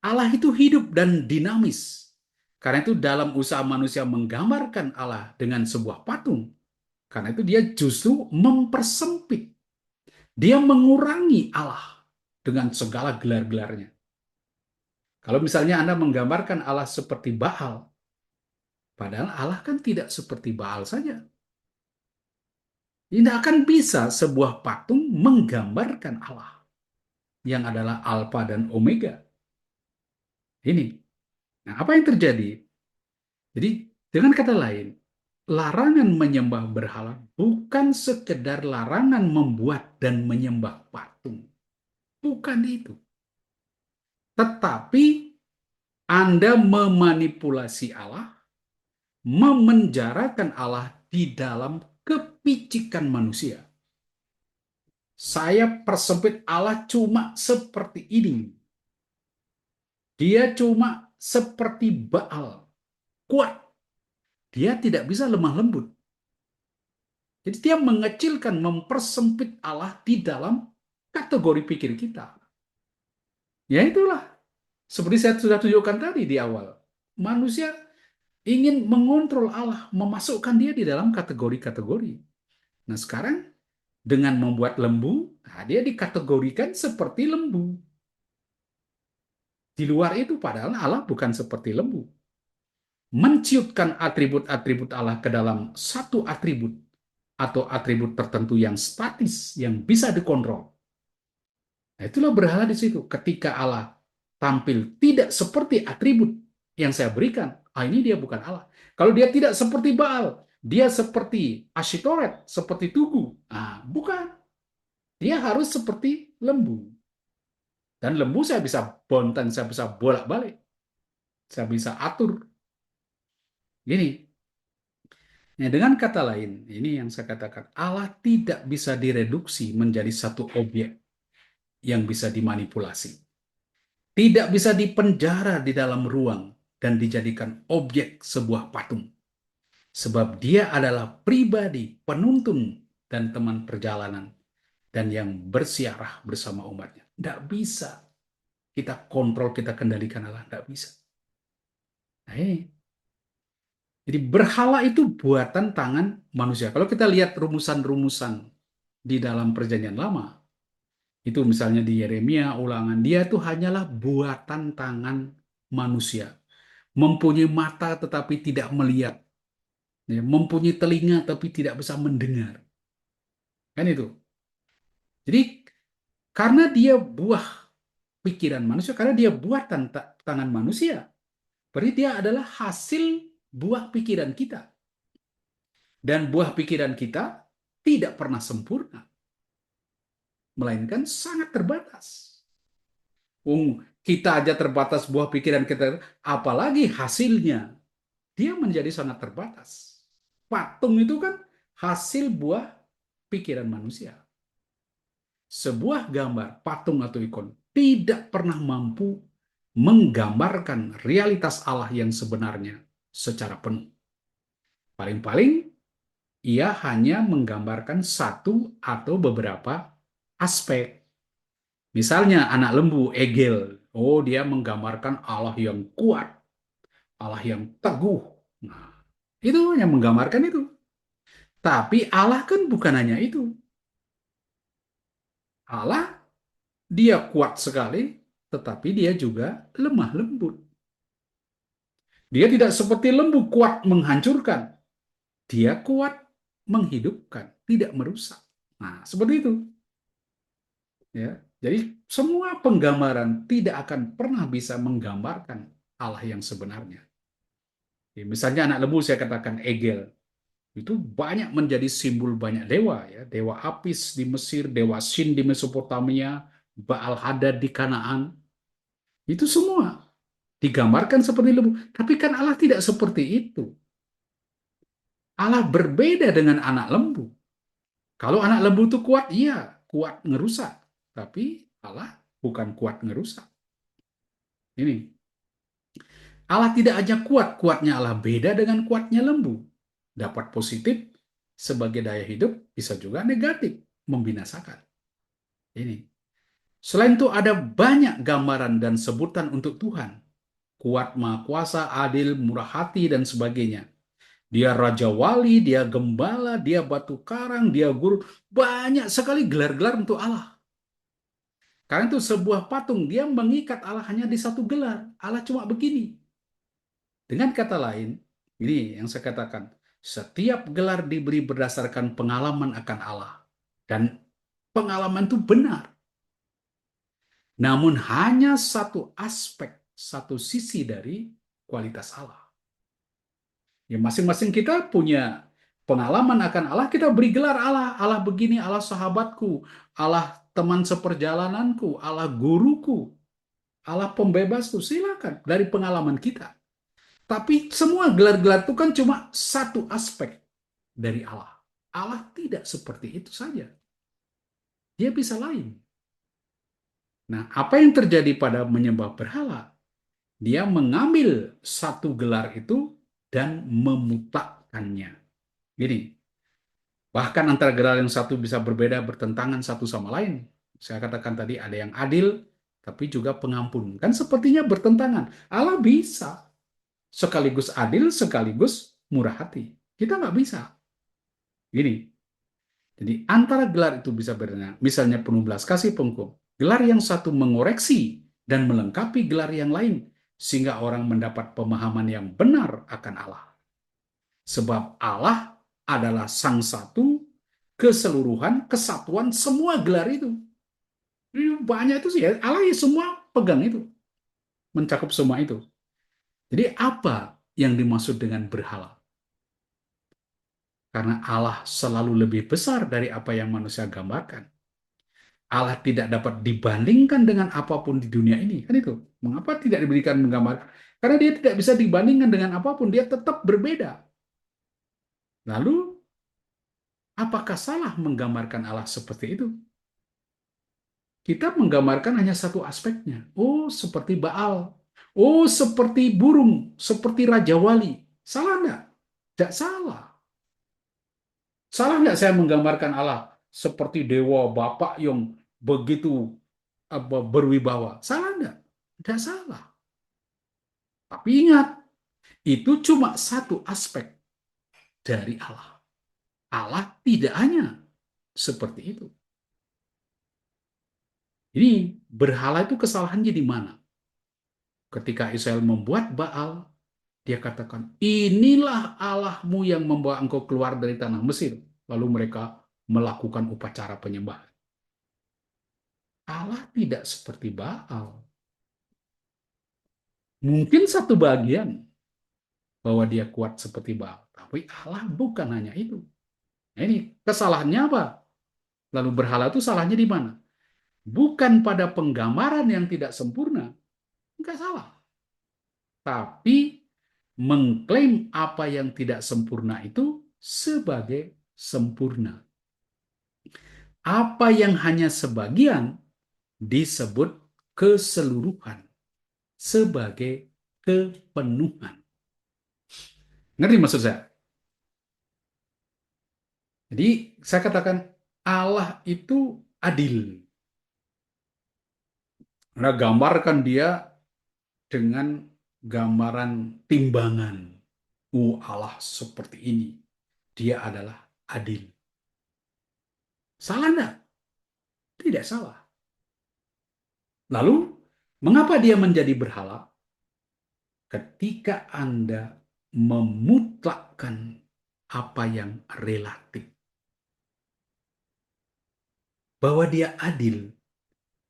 Allah itu hidup dan dinamis. Karena itu dalam usaha manusia menggambarkan Allah dengan sebuah patung, karena itu dia justru mempersempit. Dia mengurangi Allah dengan segala gelar-gelarnya. Kalau misalnya Anda menggambarkan Allah seperti Baal, padahal Allah kan tidak seperti Baal saja. Tidak akan bisa sebuah patung menggambarkan Allah yang adalah Alfa dan Omega. Ini. Nah, apa yang terjadi? Jadi, dengan kata lain, larangan menyembah berhala bukan sekedar larangan membuat dan menyembah patung. Bukan itu. Tetapi Anda memanipulasi Allah, memenjarakan Allah di dalam kepicikan manusia. Saya persempit Allah cuma seperti ini. Dia cuma seperti Baal, kuat. Dia tidak bisa lemah lembut. Jadi dia mengecilkan, mempersempit Allah di dalam kategori pikir kita. Ya itulah, seperti saya sudah tunjukkan tadi di awal. Manusia ingin mengontrol Allah, memasukkan dia di dalam kategori-kategori. Nah sekarang dengan membuat lembu, nah dia dikategorikan seperti lembu. Di luar itu padahal Allah bukan seperti lembu. Menciutkan atribut-atribut Allah ke dalam satu atribut atau atribut tertentu yang statis, yang bisa dikontrol. Nah, itulah berhala di situ. Ketika Allah tampil tidak seperti atribut yang saya berikan, ini dia bukan Allah. Kalau dia tidak seperti Baal, dia seperti Asyitoret, seperti Tugu. Bukan. Dia harus seperti lembu. Dan lembu saya bisa bontang, saya bisa bolak-balik. Saya bisa atur. Gini. Nah, dengan kata lain, ini yang saya katakan, Allah tidak bisa direduksi menjadi satu objek yang bisa dimanipulasi. Tidak bisa dipenjara di dalam ruang dan dijadikan objek sebuah patung. Sebab dia adalah pribadi, penuntun, dan teman perjalanan, dan yang bersiarah bersama umatnya. Tidak bisa kita kontrol, kita kendalikan Allah. Tidak bisa. Nah, ini. Jadi berhala itu buatan tangan manusia. Kalau kita lihat rumusan-rumusan di dalam perjanjian lama, itu misalnya di Yeremia, ulangan, dia itu hanyalah buatan tangan manusia. Mempunyai mata tetapi tidak melihat. Ya, mempunyai telinga tapi tidak bisa mendengar. Kan itu. Jadi karena dia buah pikiran manusia, karena dia buatan tangan manusia, berarti dia adalah hasil buah pikiran kita. Dan buah pikiran kita tidak pernah sempurna, melainkan sangat terbatas. Kita aja terbatas buah pikiran kita, apalagi hasilnya. Dia menjadi sangat terbatas. Patung itu kan hasil buah pikiran manusia. Sebuah gambar, patung atau ikon, tidak pernah mampu menggambarkan realitas Allah yang sebenarnya secara penuh. Paling-paling, ia hanya menggambarkan satu atau beberapa aspek. Misalnya anak lembu, Egel. Dia menggambarkan Allah yang kuat, Allah yang teguh. Nah, itu yang menggambarkan itu. Tapi Allah kan bukan hanya itu. Allah, dia kuat sekali, tetapi dia juga lemah lembut. Dia tidak seperti lembu kuat menghancurkan. Dia kuat menghidupkan, tidak merusak. Nah, seperti itu. Ya. Jadi semua penggambaran tidak akan pernah bisa menggambarkan Allah yang sebenarnya. Ya, misalnya anak lembu saya katakan Egel, itu banyak menjadi simbol banyak dewa ya, dewa Apis di Mesir, dewa Sin di Mesopotamia, Baal Hadad di Kanaan. Itu semua digambarkan seperti lembu, tapi kan Allah tidak seperti itu. Allah berbeda dengan anak lembu. Kalau anak lembu itu kuat, iya, kuat ngerusak. Tapi Allah bukan kuat ngerusak. Ini Allah tidak hanya kuat, kuatnya Allah beda dengan kuatnya lembu. Dapat positif sebagai daya hidup, bisa juga negatif, membinasakan. Ini. Selain itu ada banyak gambaran dan sebutan untuk Tuhan. Kuat, maha kuasa, adil, murah hati, dan sebagainya. Dia Raja Wali, dia Gembala, dia Batu Karang, dia Guru. Banyak sekali gelar-gelar untuk Allah. Karena itu sebuah patung, dia mengikat Allah hanya di satu gelar. Allah cuma begini. Dengan kata lain, ini yang saya katakan, setiap gelar diberi berdasarkan pengalaman akan Allah. Dan pengalaman itu benar. Namun hanya satu aspek, satu sisi dari kualitas Allah. Ya, masing-masing kita punya pengalaman akan Allah, kita beri gelar Allah. Allah begini, Allah sahabatku, Allah teman seperjalananku, Allah guruku, Allah pembebasku. Silakan dari pengalaman kita. Tapi semua gelar-gelar itu kan cuma satu aspek dari Allah. Allah tidak seperti itu saja. Dia bisa lain. Nah, apa yang terjadi pada menyembah berhala? Dia mengambil satu gelar itu dan memutakannya. Gini, bahkan antara gelar yang satu bisa berbeda, bertentangan satu sama lain. Saya katakan tadi ada yang adil, tapi juga pengampun. Kan sepertinya bertentangan. Allah bisa sekaligus adil, sekaligus murah hati. Kita nggak bisa. Gini, jadi antara gelar itu bisa berbeda. Misalnya penuh belas kasih penghukum. Gelar yang satu mengoreksi dan melengkapi gelar yang lain, sehingga orang mendapat pemahaman yang benar akan Allah. Sebab Allah adalah sang satu, keseluruhan, kesatuan, semua gelar itu. Banyak itu sih ya, Allah ya semua pegang itu, mencakup semua itu. Jadi apa yang dimaksud dengan berhala? Karena Allah selalu lebih besar dari apa yang manusia gambarkan. Allah tidak dapat dibandingkan dengan apapun di dunia ini. Kan itu. Mengapa tidak diberikan menggambar? Karena dia tidak bisa dibandingkan dengan apapun. Dia tetap berbeda. Lalu, apakah salah menggambarkan Allah seperti itu? Kita menggambarkan hanya satu aspeknya. Oh, seperti Baal. Oh, seperti burung. Seperti Raja Wali. Salah enggak? Tidak salah. Salah nggak saya menggambarkan Allah seperti dewa Bapak yang begitu berwibawa? Salah nggak? Tidak salah. Tapi ingat, itu cuma satu aspek dari Allah. Allah tidak hanya seperti itu. Jadi berhala itu kesalahannya di mana? Ketika Israel membuat Baal, dia katakan, inilah Allahmu yang membawa engkau keluar dari tanah Mesir. Lalu mereka melakukan upacara penyembahan. Allah tidak seperti Baal. Mungkin satu bagian bahwa dia kuat seperti Baal. Tapi Allah bukan hanya itu. Nah, ini kesalahannya apa? Lalu berhala itu salahnya di mana? Bukan pada penggambaran yang tidak sempurna. Enggak salah. Tapi mengklaim apa yang tidak sempurna itu sebagai sempurna. Apa yang hanya sebagian disebut keseluruhan sebagai kepenuhan. Ngerti maksud saya? Jadi saya katakan Allah itu adil. Nah, gambarkan dia dengan gambaran timbangan. Allah seperti ini. Dia adalah adil. Salah enggak? Tidak salah. Lalu, mengapa dia menjadi berhala? Ketika Anda memutlakkan apa yang relatif. Bahwa dia adil,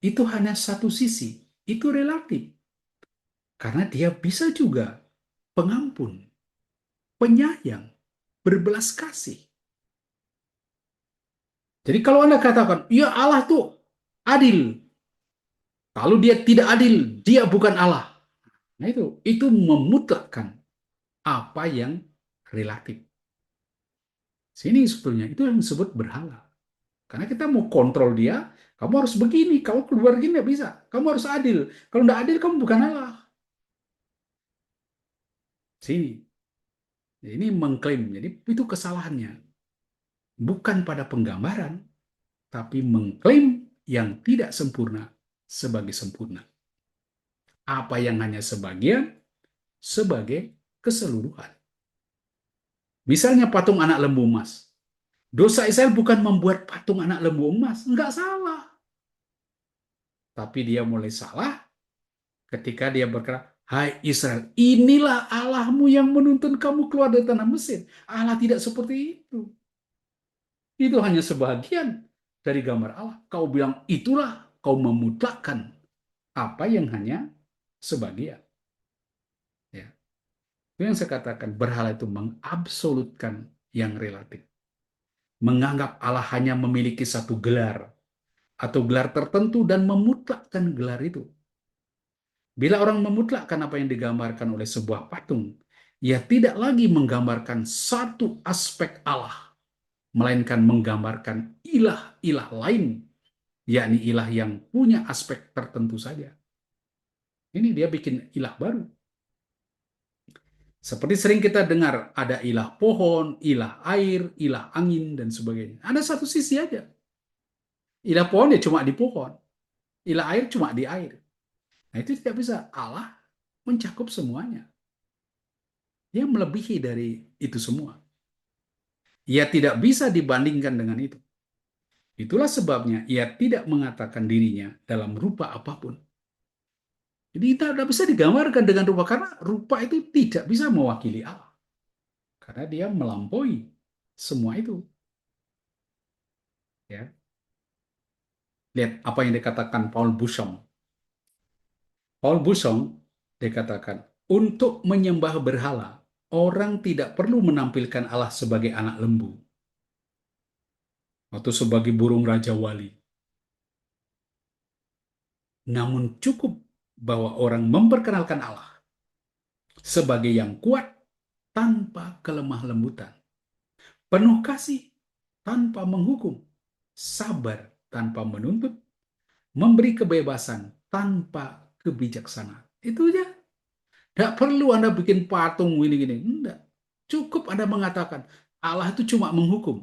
itu hanya satu sisi. Itu relatif. Karena dia bisa juga pengampun, penyayang, berbelas kasih. Jadi kalau Anda katakan, ya Allah tuh adil. Kalau dia tidak adil, dia bukan Allah. Nah itu memutlakkan apa yang relatif. Sini sebetulnya itu yang disebut berhala. Karena kita mau kontrol dia, kamu harus begini, kamu keluar gini nggak bisa. Kamu harus adil. Kalau nggak adil, kamu bukan Allah. Sini. Ini mengklaim. Jadi itu kesalahannya. Bukan pada penggambaran, tapi mengklaim yang tidak sempurna sebagai sempurna. Apa yang hanya sebagian, sebagai keseluruhan. Misalnya patung anak lembu emas. Dosa Israel bukan membuat patung anak lembu emas. Enggak salah. Tapi dia mulai salah ketika dia berkata, hai Israel, inilah Allahmu yang menuntun kamu keluar dari tanah Mesir. Allah tidak seperti itu. Itu hanya sebagian dari gambar Allah. Kau bilang itulah, kau memutlakkan apa yang hanya sebagian. Ya. Itu yang saya katakan, berhala itu mengabsolutkan yang relatif. Menganggap Allah hanya memiliki satu gelar atau gelar tertentu dan memutlakkan gelar itu. Bila orang memutlakkan apa yang digambarkan oleh sebuah patung, ia tidak lagi menggambarkan satu aspek Allah, melainkan menggambarkan ilah-ilah lain, yakni ilah yang punya aspek tertentu saja. Ini dia bikin ilah baru. Seperti sering kita dengar, ada ilah pohon, ilah air, ilah angin, dan sebagainya. Ada satu sisi aja. Ilah pohon ya cuma di pohon. Ilah air cuma di air. Nah itu tidak bisa. Allah mencakup semuanya. Dia melebihi dari itu semua. Ia tidak bisa dibandingkan dengan itu. Itulah sebabnya ia tidak mengatakan dirinya dalam rupa apapun. Jadi tidak bisa digambarkan dengan rupa, karena rupa itu tidak bisa mewakili Allah. Karena dia melampaui semua itu. Ya. Lihat apa yang dikatakan Paul Bushong. Paul Bushong dikatakan, untuk menyembah berhala, orang tidak perlu menampilkan Allah sebagai anak lembu atau sebagai burung raja wali. Namun cukup bahwa orang memperkenalkan Allah sebagai yang kuat tanpa kelemah lembutan, penuh kasih tanpa menghukum, sabar tanpa menuntut, memberi kebebasan tanpa kebijaksanaan. Itu aja. Tidak perlu Anda bikin patung gini-gini. Enggak. Cukup Anda mengatakan Allah itu cuma menghukum.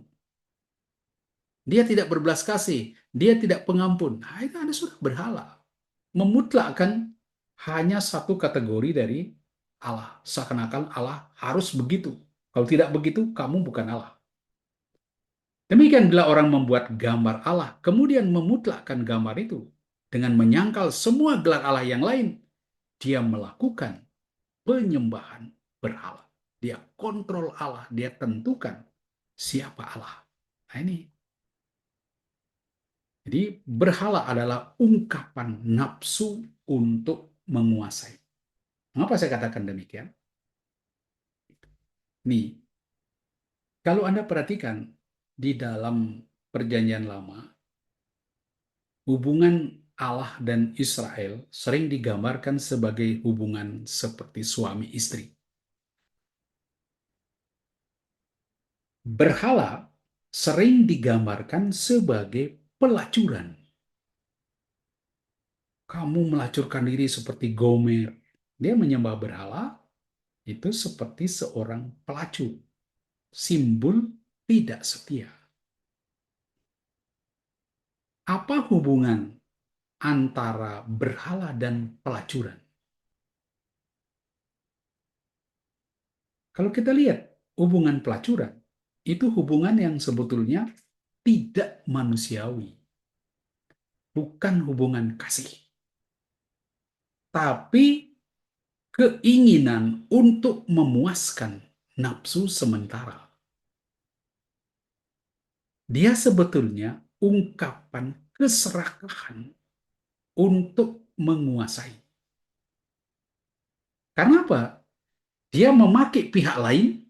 Dia tidak berbelas kasih. Dia tidak pengampun. Nah, itu Anda sudah berhala. Memutlakkan hanya satu kategori dari Allah. Seakan-akan Allah harus begitu. Kalau tidak begitu, kamu bukan Allah. Demikian bila orang membuat gambar Allah, kemudian memutlakkan gambar itu dengan menyangkal semua gelar Allah yang lain, dia melakukan penyembahan berhala. Dia kontrol Allah, dia tentukan siapa Allah. Nah ini. Jadi berhala adalah ungkapan nafsu untuk menguasai. Mengapa saya katakan demikian? Nih, kalau Anda perhatikan di dalam perjanjian lama, hubungan Allah dan Israel sering digambarkan sebagai hubungan seperti suami istri. Berhala sering digambarkan sebagai pelacuran. Kamu melacurkan diri seperti Gomer. Dia menyembah berhala, itu seperti seorang pelacur. Simbol tidak setia. Apa hubungan antara berhala dan pelacuran? Kalau kita lihat hubungan pelacuran, itu hubungan yang sebetulnya tidak manusiawi, bukan hubungan kasih, tapi keinginan untuk memuaskan nafsu sementara. Dia sebetulnya ungkapan keserakahan untuk menguasai. Karena apa? Dia memakai pihak lain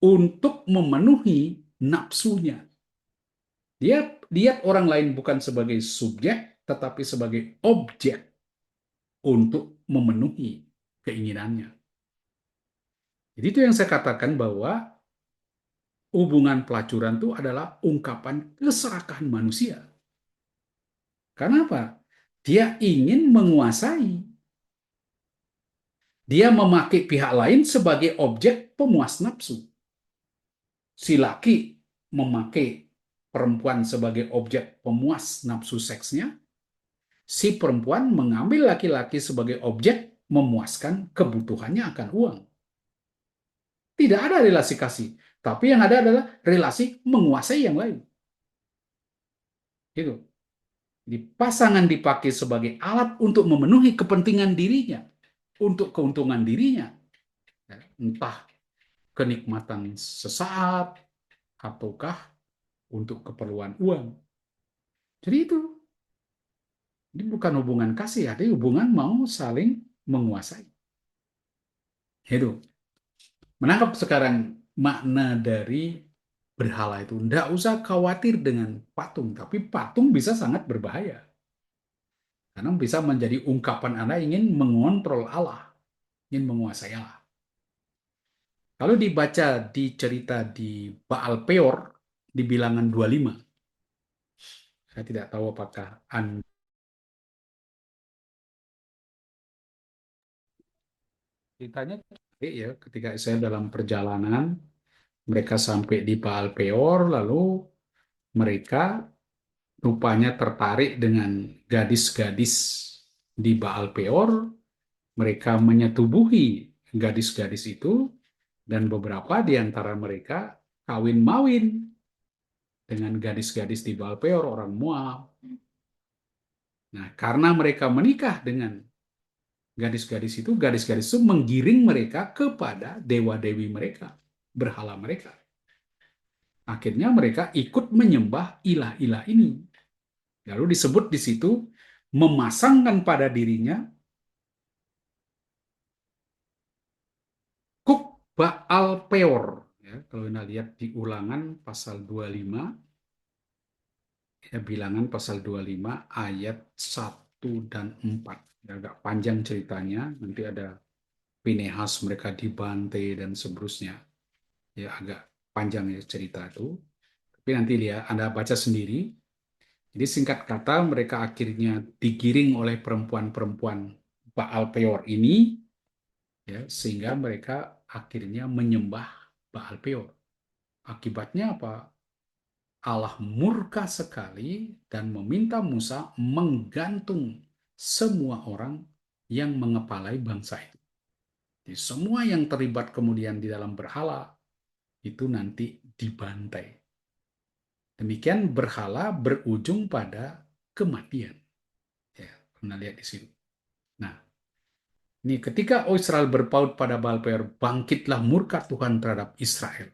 untuk memenuhi nafsunya. Dia lihat orang lain bukan sebagai subjek, tetapi sebagai objek untuk memenuhi keinginannya. Jadi itu yang saya katakan bahwa hubungan pelacuran itu adalah ungkapan keserakahan manusia. Karena apa? Dia ingin menguasai. Dia memakai pihak lain sebagai objek pemuas nafsu. Si laki memakai perempuan sebagai objek pemuas nafsu seksnya, si perempuan mengambil laki-laki sebagai objek memuaskan kebutuhannya akan uang. Tidak ada relasi kasih, tapi yang ada adalah relasi menguasai yang lain. Gitu. Di pasangan dipakai sebagai alat untuk memenuhi kepentingan dirinya, untuk keuntungan dirinya, entah kenikmatan sesaat ataukah untuk keperluan uang. Jadi itu, ini bukan hubungan kasih, ada hubungan mau saling menguasai. Itu. Menangkap sekarang makna dari berhala itu. Tidak usah khawatir dengan patung, tapi patung bisa sangat berbahaya. Karena bisa menjadi ungkapan Anda ingin mengontrol Allah, ingin menguasai Allah. Kalau dibaca di cerita di Baal Peor, di bilangan 25, saya tidak tahu apakah Anda ceritanya ya, ketika saya dalam perjalanan, mereka sampai di Baal Peor, lalu mereka rupanya tertarik dengan gadis-gadis di Baal Peor. Mereka menyetubuhi gadis-gadis itu, dan beberapa di antara mereka kawin-mawin dengan gadis-gadis di Baal Peor, orang Moab. Nah, karena mereka menikah dengan gadis-gadis itu menggiring mereka kepada dewa-dewi mereka, berhala mereka. Akhirnya mereka ikut menyembah ilah-ilah ini. Lalu disebut di situ memasangkan pada dirinya kuk Baal Peor. Ya, kalau Anda lihat di Ulangan pasal 25, ya, bilangan pasal 25 ayat 1 dan 4. Ya, agak panjang ceritanya, nanti ada Pinehas mereka dibantai dan seterusnya. Ya, agak panjang ya cerita itu. Tapi nanti lihat, Anda baca sendiri. Jadi singkat kata mereka akhirnya digiring oleh perempuan-perempuan Baal Peor ini, ya, sehingga mereka akhirnya menyembah Baal Peor. Akibatnya apa? Allah murka sekali dan meminta Musa menggantung semua orang yang mengepalai bangsa itu. Jadi semua yang terlibat kemudian di dalam berhala itu nanti dibantai. Demikian berhala berujung pada kematian. Ya, pernah lihat di sini. Nah, ini ketika Israel berpaut pada Baal Peor, bangkitlah murka Tuhan terhadap Israel.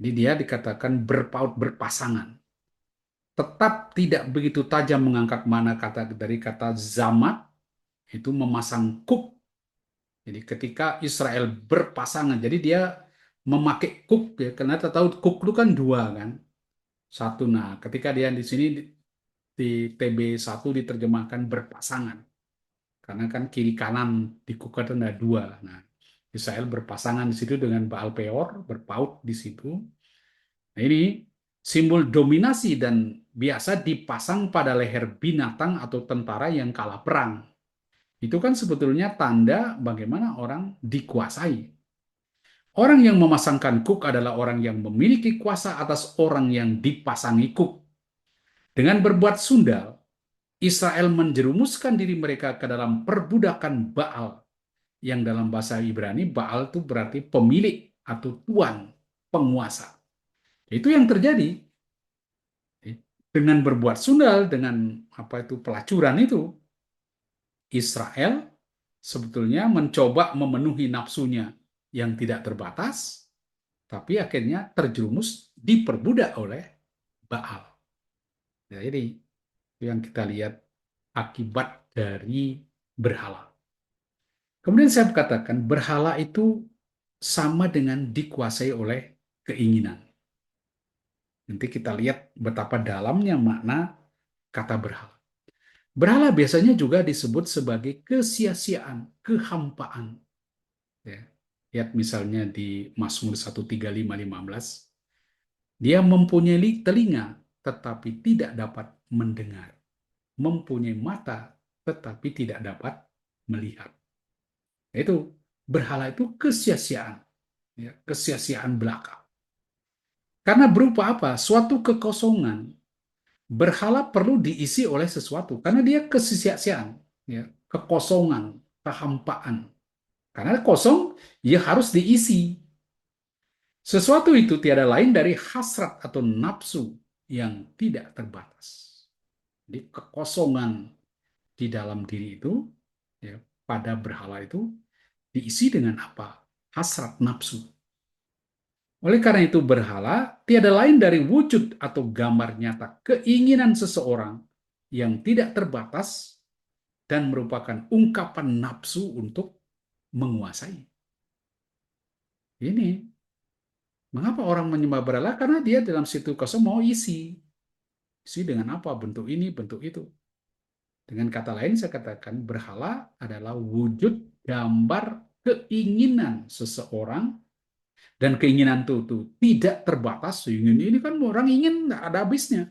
Jadi dia dikatakan berpaut berpasangan. Tetap tidak begitu tajam mengangkat mana kata dari kata zamat, itu memasang kuk. Jadi ketika Israel berpasangan, jadi dia memakai kuk ya, karena kita tahu kuk itu kan dua kan, satu. Nah, ketika dia di sini di TB1 diterjemahkan berpasangan, karena kan kiri kanan di kuk itu ada dua. Nah, Israel berpasangan di situ dengan Baal Peor, berpaut di situ. Nah, ini simbol dominasi dan biasa dipasang pada leher binatang atau tentara yang kalah perang. Itu kan sebetulnya tanda bagaimana orang dikuasai. Orang yang memasangkan kuk adalah orang yang memiliki kuasa atas orang yang dipasangi kuk. Dengan berbuat sundal, Israel menjerumuskan diri mereka ke dalam perbudakan Baal, yang dalam bahasa Ibrani Baal itu berarti pemilik atau tuan. penguasa. Itu yang terjadi. Dengan berbuat sundal, dengan apa itu pelacuran itu, Israel sebetulnya mencoba memenuhi nafsunya yang tidak terbatas, tapi akhirnya terjerumus diperbudak oleh Baal. Jadi itu yang kita lihat akibat dari berhala. Kemudian saya katakan berhala itu sama dengan dikuasai oleh keinginan. Nanti kita lihat betapa dalamnya makna kata berhala. Berhala biasanya juga disebut sebagai kesia-siaan, kehampaan. Ya. Lihat misalnya di Mazmur 135:15, dia mempunyai telinga tetapi tidak dapat mendengar, mempunyai mata tetapi tidak dapat melihat. Itu berhala itu kesia-siaan, ya, kesia-siaan belaka. Karena berupa apa? Suatu kekosongan. Berhala perlu diisi oleh sesuatu karena dia kesia-siaan, ya, kekosongan, kehampaan. Karena kosong, ya harus diisi. Sesuatu itu tiada lain dari hasrat atau nafsu yang tidak terbatas. Jadi kekosongan di dalam diri itu, ya, pada berhala itu diisi dengan apa? Hasrat nafsu. Oleh karena itu berhala tiada lain dari wujud atau gambar nyata keinginan seseorang yang tidak terbatas dan merupakan ungkapan nafsu untuk menguasai. Ini mengapa orang menyembah berhala? Karena dia dalam situ kosong mau isi. Isi dengan apa? Bentuk ini, bentuk itu. Dengan kata lain saya katakan berhala adalah wujud gambar keinginan seseorang, dan keinginan itu tidak terbatas. Ini kan orang ingin tidak ada habisnya,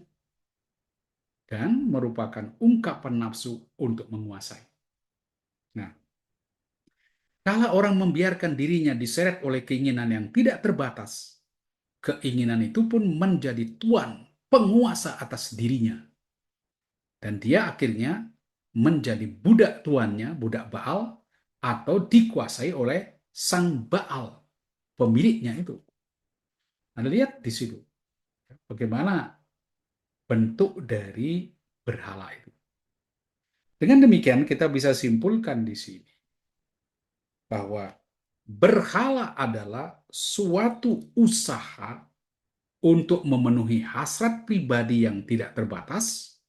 dan merupakan ungkapan nafsu untuk menguasai. Nah, kalau orang membiarkan dirinya diseret oleh keinginan yang tidak terbatas, keinginan itu pun menjadi tuan, penguasa atas dirinya. Dan dia akhirnya menjadi budak tuannya, budak Baal, atau dikuasai oleh sang Baal, pemiliknya itu. Anda lihat di situ, bagaimana bentuk dari berhala itu. Dengan demikian kita bisa simpulkan di sini bahwa berhala adalah suatu usaha untuk memenuhi hasrat pribadi yang tidak terbatas,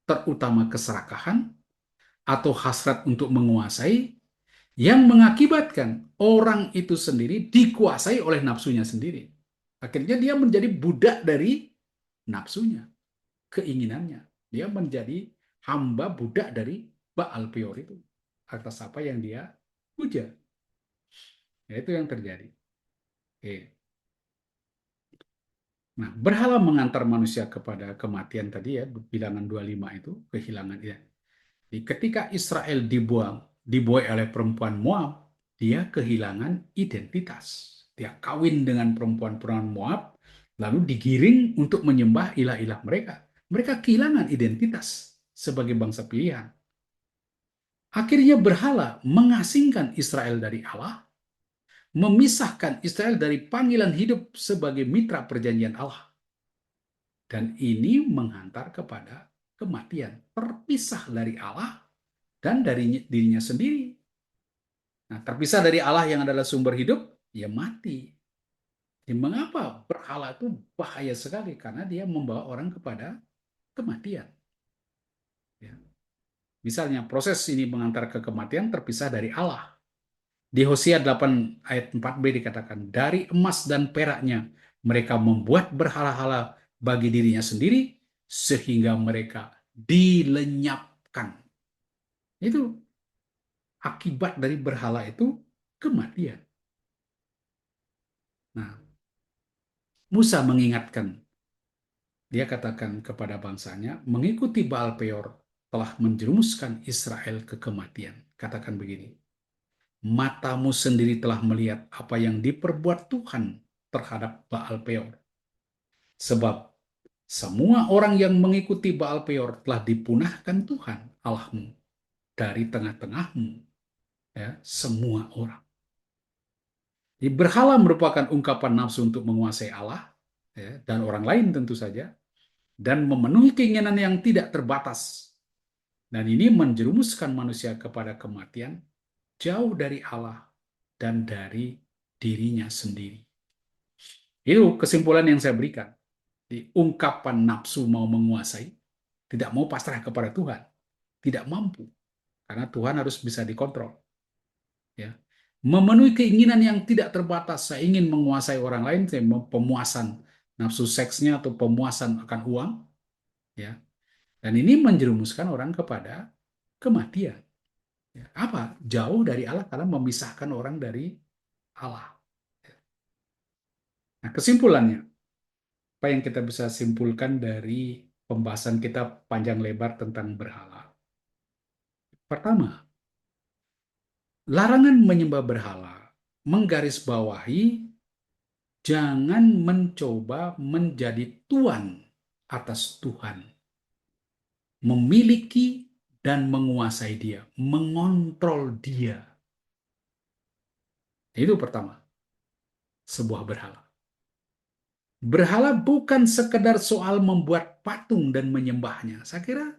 terutama keserakahan atau hasrat untuk menguasai, yang mengakibatkan orang itu sendiri dikuasai oleh nafsunya sendiri. Akhirnya dia menjadi budak dari nafsunya, keinginannya. Dia menjadi hamba budak dari Baal Peor itu atas apa yang dia puja. Ya, itu yang terjadi. Oke. Nah, berhala mengantar manusia kepada kematian tadi ya, bilangan 25 itu, kehilangan ya. Jadi ketika Israel dibuai oleh perempuan Moab, dia kehilangan identitas. Dia kawin dengan perempuan-perempuan Moab, lalu digiring untuk menyembah ilah-ilah mereka. Mereka kehilangan identitas sebagai bangsa pilihan. Akhirnya berhala mengasingkan Israel dari Allah, memisahkan Israel dari panggilan hidup sebagai mitra perjanjian Allah. Dan ini menghantar kepada kematian, terpisah dari Allah dan dari dirinya sendiri. Nah, terpisah dari Allah yang adalah sumber hidup, ya mati. Jadi mengapa berhala itu bahaya sekali? Karena dia membawa orang kepada kematian. Ya. Misalnya proses ini mengantar ke kematian terpisah dari Allah. Di Hosea 8 ayat 4b dikatakan, dari emas dan peraknya mereka membuat berhala-hala bagi dirinya sendiri, sehingga mereka dilenyapkan. Itu akibat dari berhala itu kematian. Nah, Musa mengingatkan, dia katakan kepada bangsanya, mengikuti Baal Peor telah menjerumuskan Israel ke kematian. Katakan begini, matamu sendiri telah melihat apa yang diperbuat Tuhan terhadap Baal Peor. Sebab semua orang yang mengikuti Baal Peor telah dipunahkan Tuhan Allahmu dari tengah-tengahmu. Ya, semua orang. Berhala merupakan ungkapan nafsu untuk menguasai Allah, ya, dan orang lain tentu saja, dan memenuhi keinginan yang tidak terbatas. Dan ini menjerumuskan manusia kepada kematian, jauh dari Allah dan dari dirinya sendiri. Itu kesimpulan yang saya berikan. Di ungkapan nafsu mau menguasai, tidak mau pasrah kepada Tuhan, tidak mampu, karena Tuhan harus bisa dikontrol. Ya, memenuhi keinginan yang tidak terbatas. Saya ingin menguasai orang lain, saya mau pemuasan nafsu seksnya atau pemuasan akan uang, ya. Dan ini menjerumuskan orang kepada kematian. Ya, apa? Jauh dari Allah karena memisahkan orang dari Allah. Nah, kesimpulannya, apa yang kita bisa simpulkan dari pembahasan kita panjang lebar tentang berhala? Pertama, larangan menyembah berhala menggarisbawahi jangan mencoba menjadi tuan atas Tuhan, memiliki dan menguasai dia, mengontrol dia. Itu pertama, sebuah berhala. Berhala bukan sekedar soal membuat patung dan menyembahnya. Saya kira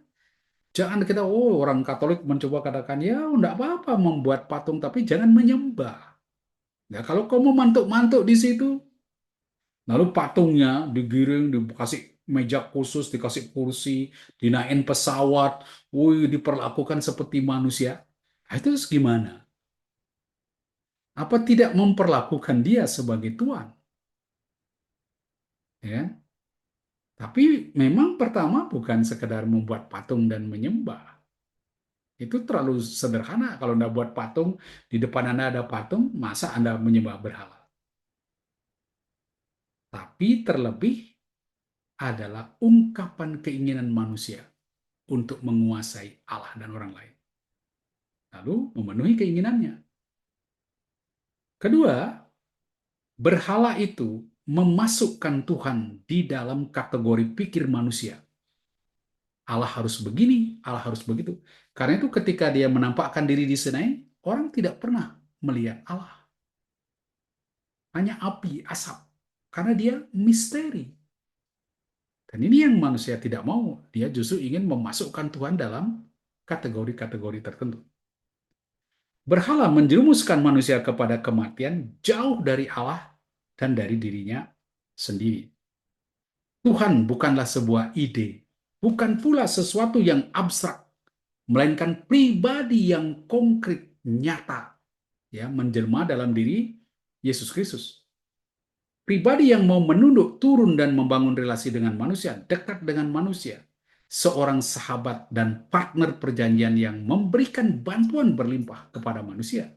jangan kita, orang Katolik mencoba katakan, ya enggak apa-apa membuat patung, tapi jangan menyembah. Ya, kalau kamu mantuk-mantuk di situ, lalu patungnya digiring, dikasih meja khusus, dikasih kursi, dinaikin pesawat, wih, diperlakukan seperti manusia. Nah, itu terus gimana? Apa tidak memperlakukan dia sebagai tuan? Ya, tapi memang pertama bukan sekedar membuat patung dan menyembah. Itu terlalu sederhana. Kalau Anda buat patung, di depan Anda ada patung, masa Anda menyembah berhala? Tapi terlebih adalah ungkapan keinginan manusia untuk menguasai Allah dan orang lain. Lalu memenuhi keinginannya. Kedua, berhala itu memasukkan Tuhan di dalam kategori pikir manusia. Allah harus begini, Allah harus begitu. Karena itu ketika dia menampakkan diri di Sinai, orang tidak pernah melihat Allah. Hanya api, asap. Karena dia misteri. Dan ini yang manusia tidak mau. Dia justru ingin memasukkan Tuhan dalam kategori-kategori tertentu. Berhala menjerumuskan manusia kepada kematian jauh dari Allah dan dari dirinya sendiri. Tuhan bukanlah sebuah ide, bukan pula sesuatu yang abstrak, melainkan pribadi yang konkret, nyata, ya, menjelma dalam diri Yesus Kristus. Pribadi yang mau menunduk, turun dan membangun relasi dengan manusia, dekat dengan manusia. Seorang sahabat dan partner perjanjian yang memberikan bantuan berlimpah kepada manusia.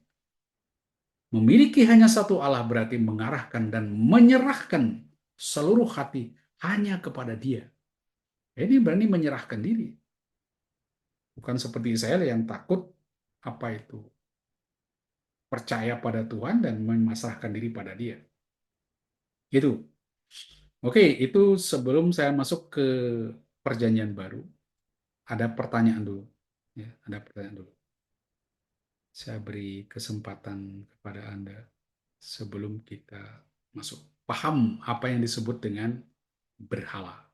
Memiliki hanya satu Allah berarti mengarahkan dan menyerahkan seluruh hati hanya kepada Dia. Ini berani menyerahkan diri. Bukan seperti saya yang takut apa itu percaya pada Tuhan dan memasrahkan diri pada Dia. Itu. Oke, itu sebelum saya masuk ke perjanjian baru, ada pertanyaan dulu. Ya, ada pertanyaan dulu. Saya beri kesempatan kepada Anda sebelum kita masuk. Paham apa yang disebut dengan berhala?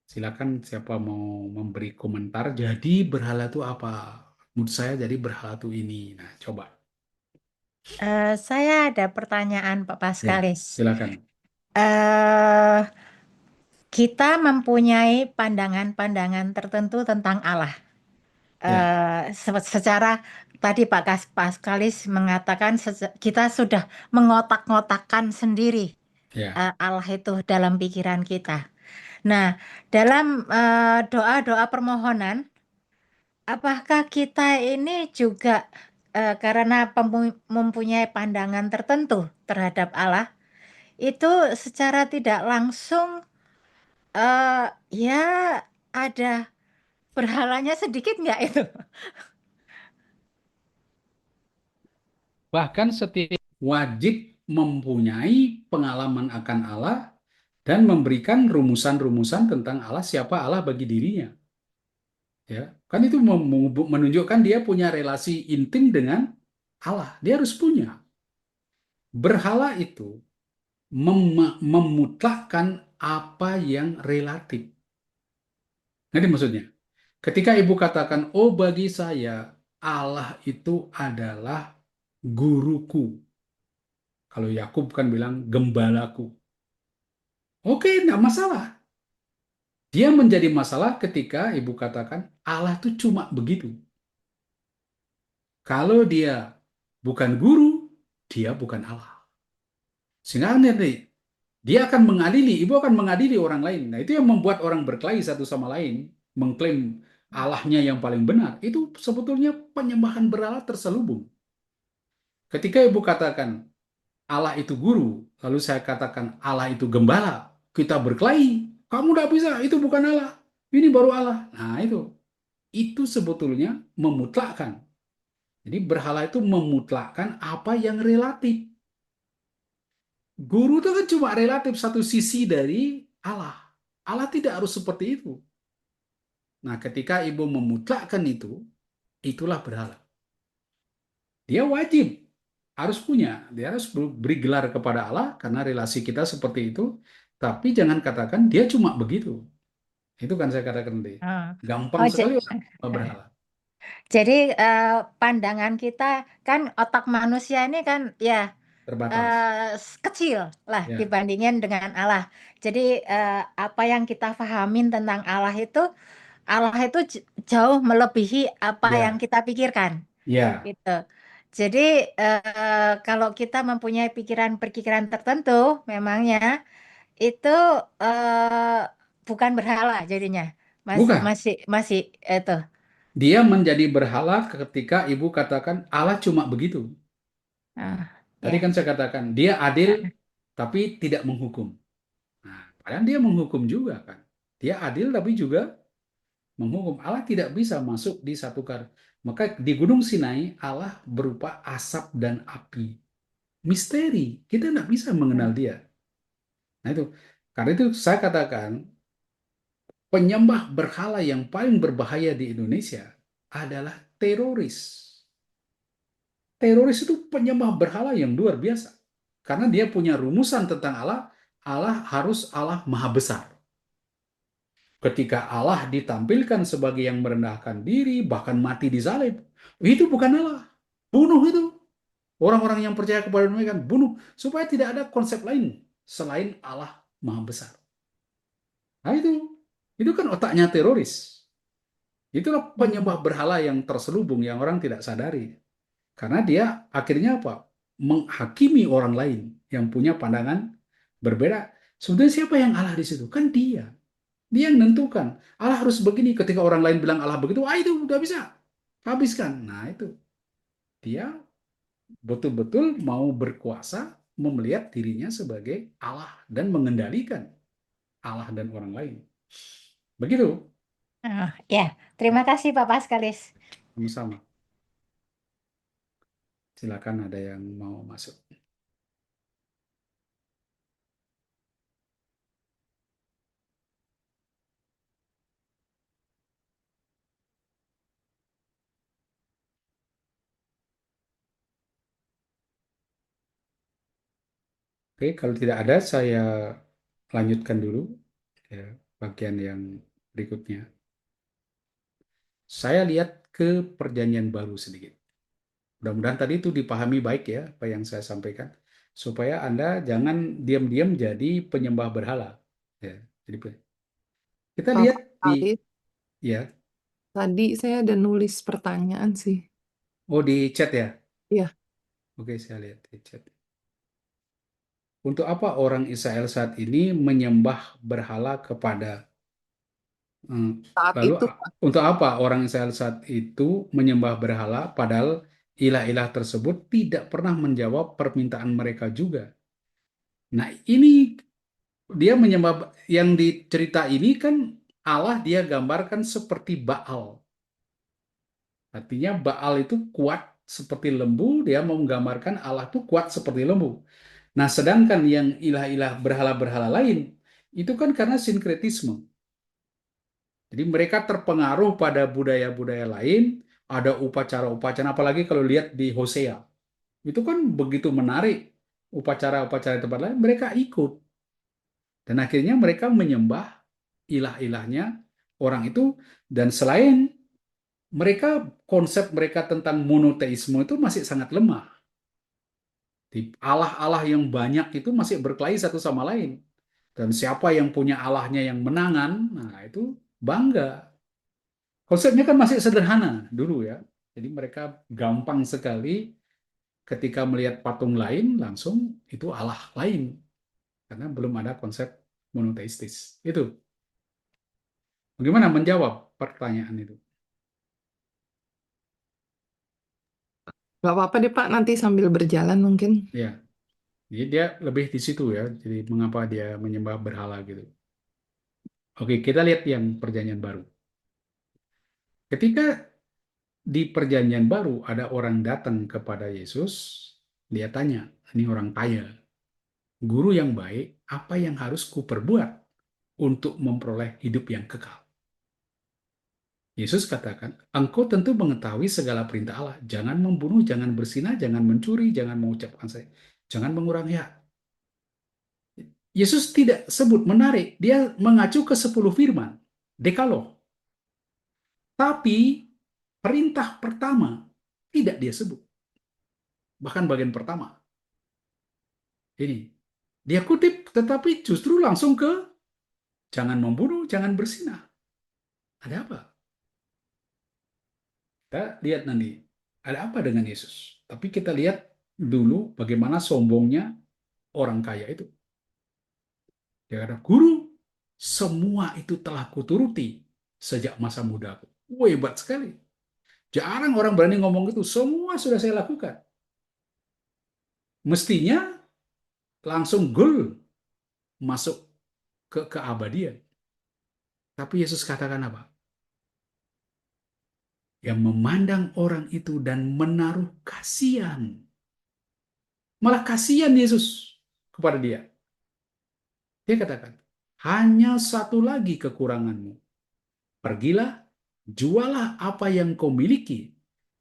Silakan siapa mau memberi komentar. Jadi berhala itu apa? Menurut saya jadi berhala itu ini. Nah, coba. Saya ada pertanyaan Pak Ya, Paskalis. silakan. Eh, kita mempunyai pandangan-pandangan tertentu tentang Allah. Ya, Secara tadi Paskalis mengatakan kita sudah mengotak-ngotakkan sendiri ya. Allah itu dalam pikiran kita. Nah, dalam doa-doa permohonan, apakah kita ini juga karena mempunyai pandangan tertentu terhadap Allah, itu secara tidak langsung ya ada berhalanya sedikit nggak itu? Bahkan setiap wajib mempunyai pengalaman akan Allah dan memberikan rumusan-rumusan tentang Allah, siapa Allah bagi dirinya. Ya, kan itu menunjukkan dia punya relasi intim dengan Allah. Dia harus punya. Berhala itu memutlakkan apa yang relatif. Nanti maksudnya, ketika ibu katakan, oh bagi saya Allah itu adalah guruku. Kalau Yakub kan bilang gembalaku. Oke, nggak masalah. Dia menjadi masalah ketika ibu katakan Allah itu cuma begitu. Kalau dia bukan guru, dia bukan Allah. Sehingga nanti dia akan mengadili, ibu akan mengadili orang lain. Nah, itu yang membuat orang berkelahi satu sama lain, mengklaim Allahnya yang paling benar. Itu sebetulnya penyembahan berhala terselubung. Ketika ibu katakan Allah itu guru, lalu saya katakan Allah itu gembala, kita berkelahi. Kamu tidak bisa, itu bukan Allah. Ini baru Allah. Nah, itu sebetulnya memutlakkan. Jadi berhala itu memutlakkan apa yang relatif. Guru itu kan cuma relatif satu sisi dari Allah. Allah tidak harus seperti itu. Nah, ketika ibu memutlakkan itu, itulah berhala. Dia wajib harus punya, dia harus beri gelar kepada Allah karena relasi kita seperti itu. Tapi jangan katakan dia cuma begitu. Itu kan saya katakan tadi. Oh, Gampang oh, sekali orang berhala. jadi pandangan kita kan otak manusia ini kan ya Terbatas. kecil lah Ya, dibandingin dengan Allah. Jadi apa yang kita pahamin tentang Allah itu jauh melebihi apa yang ya, kita pikirkan ya. gitu. Jadi kalau kita mempunyai pikiran-pikiran tertentu, memangnya itu eh, bukan berhala jadinya, masih Bukan. masih masih itu. Dia menjadi berhala ketika ibu katakan Allah cuma begitu. Ah, Tadi ya. kan saya katakan dia adil Ah, tapi tidak menghukum. Nah, padahal dia menghukum juga kan. Dia adil tapi juga menghukum. Allah tidak bisa masuk di satu kar. Maka di Gunung Sinai Allah berupa asap dan api. Misteri. Kita tidak bisa mengenal dia. Nah itu. Karena itu saya katakan penyembah berhala yang paling berbahaya di Indonesia adalah teroris. Teroris itu penyembah berhala yang luar biasa. Karena dia punya rumusan tentang Allah, Allah harus Allah maha besar. Ketika Allah ditampilkan sebagai yang merendahkan diri, bahkan mati disalib, itu bukan Allah. Bunuh itu. Orang-orang yang percaya kepada mereka kan bunuh. Supaya tidak ada konsep lain selain Allah maha besar. Nah itu kan otaknya teroris. Itulah hmm. penyembah berhala yang terselubung yang orang tidak sadari. Karena dia akhirnya apa? Menghakimi orang lain yang punya pandangan berbeda. Sebenarnya siapa yang Allah di situ? Kan dia. Dia yang menentukan. Allah harus begini. Ketika orang lain bilang Allah begitu, itu udah bisa. Habiskan. Nah itu. Dia betul-betul mau berkuasa melihat dirinya sebagai Allah dan mengendalikan Allah dan orang lain. Begitu. Ah, ya, terima kasih Pak Paskalis. Sama-sama. Silakan ada yang mau masuk. Oke, kalau tidak ada, saya lanjutkan dulu ya, bagian yang berikutnya. Saya lihat ke perjanjian baru sedikit. Mudah-mudahan tadi itu dipahami baik ya, apa yang saya sampaikan. Supaya Anda jangan diam-diam jadi penyembah berhala. Ya, jadi kita lihat Bapak di, Alif, ya, tadi saya ada nulis pertanyaan sih. oh di chat ya. Ya, Oke, saya lihat di chat. Untuk apa orang Israel saat ini menyembah berhala kepada saat lalu itu untuk apa orang Israel saat itu menyembah berhala padahal ilah-ilah tersebut tidak pernah menjawab permintaan mereka juga. Nah, ini dia menyembah yang dicerita ini kan Allah dia gambarkan seperti Baal. Artinya Baal itu kuat seperti lembu, dia mau menggambarkan Allah itu kuat seperti lembu. Nah, sedangkan yang ilah-ilah berhala-berhala lain itu kan karena sinkretisme. Jadi mereka terpengaruh pada budaya-budaya lain, ada upacara-upacara, apalagi kalau lihat di Hosea. Itu kan begitu menarik. Upacara-upacara di tempat lain, mereka ikut. Dan akhirnya mereka menyembah ilah-ilahnya orang itu. Dan selain mereka, konsep mereka tentang monoteisme itu masih sangat lemah. Allah-Allah yang banyak itu masih berkelahi satu sama lain. Dan siapa yang punya Allahnya yang menangan, nah itu bangga. Konsepnya kan masih sederhana dulu ya. Jadi mereka gampang sekali ketika melihat patung lain, langsung itu Allah lain. Karena belum ada konsep monoteistis. Itu. Bagaimana menjawab pertanyaan itu? Gak apa-apa deh Pak, nanti sambil berjalan mungkin. Ya, jadi dia lebih di situ ya. Jadi mengapa dia menyembah berhala gitu. Oke, kita lihat yang perjanjian baru. Ketika di perjanjian baru ada orang datang kepada Yesus, dia tanya, ini orang kaya, guru yang baik, apa yang harus kuperbuat untuk memperoleh hidup yang kekal? Yesus katakan, engkau tentu mengetahui segala perintah Allah. Jangan membunuh, jangan berzinah, jangan mencuri, jangan mengucapkan saya, jangan mengurangi hak. Yesus tidak sebut menarik, dia mengacu ke 10 firman, Dekaloh. Tapi perintah pertama tidak dia sebut. Bahkan bagian pertama. Ini. Dia kutip, tetapi justru langsung ke jangan membunuh, jangan berzinah. Ada apa? Kita lihat nanti. Ada apa dengan Yesus? Tapi kita lihat dulu bagaimana sombongnya orang kaya itu. Dia kata, guru, semua itu telah kuturuti sejak masa mudaku. Wah, hebat sekali. Jarang orang berani ngomong itu. Semua sudah saya lakukan. Mestinya langsung gol masuk ke keabadian. Tapi Yesus katakan apa? Yang memandang orang itu dan menaruh kasihan. Malah kasihan Yesus kepada dia. Dia katakan, hanya satu lagi kekuranganmu. Pergilah, jualah apa yang kau miliki,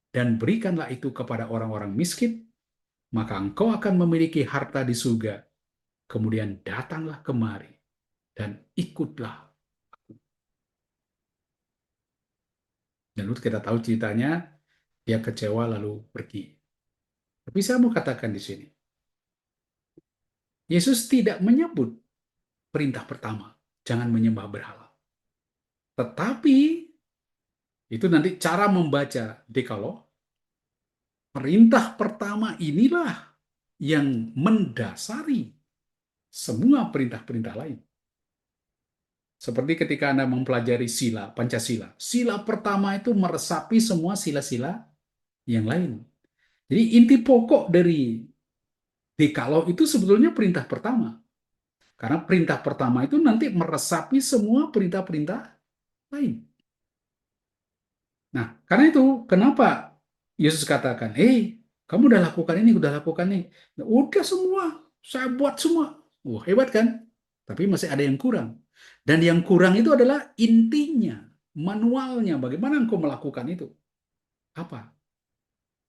dan berikanlah itu kepada orang-orang miskin, maka engkau akan memiliki harta di surga. Kemudian datanglah kemari, dan ikutlah. Dan lalu kita tahu ceritanya, dia kecewa lalu pergi. Tapi saya mau katakan di sini, Yesus tidak menyebut perintah pertama, jangan menyembah berhala. Tetapi itu nanti cara membaca Dekaloh. Perintah pertama inilah yang mendasari semua perintah-perintah lain. Seperti ketika Anda mempelajari sila, Pancasila. Sila pertama itu meresapi semua sila-sila yang lain. Jadi inti pokok dari Dekaloh itu sebetulnya perintah pertama. Karena perintah pertama itu nanti meresapi semua perintah-perintah lain. Nah, karena itu kenapa Yesus katakan, kamu udah lakukan ini, udah lakukan ini. Nah, udah semua, saya buat semua. Wah, hebat kan? Tapi masih ada yang kurang. Dan yang kurang itu adalah intinya, manualnya, bagaimana engkau melakukan itu. Apa?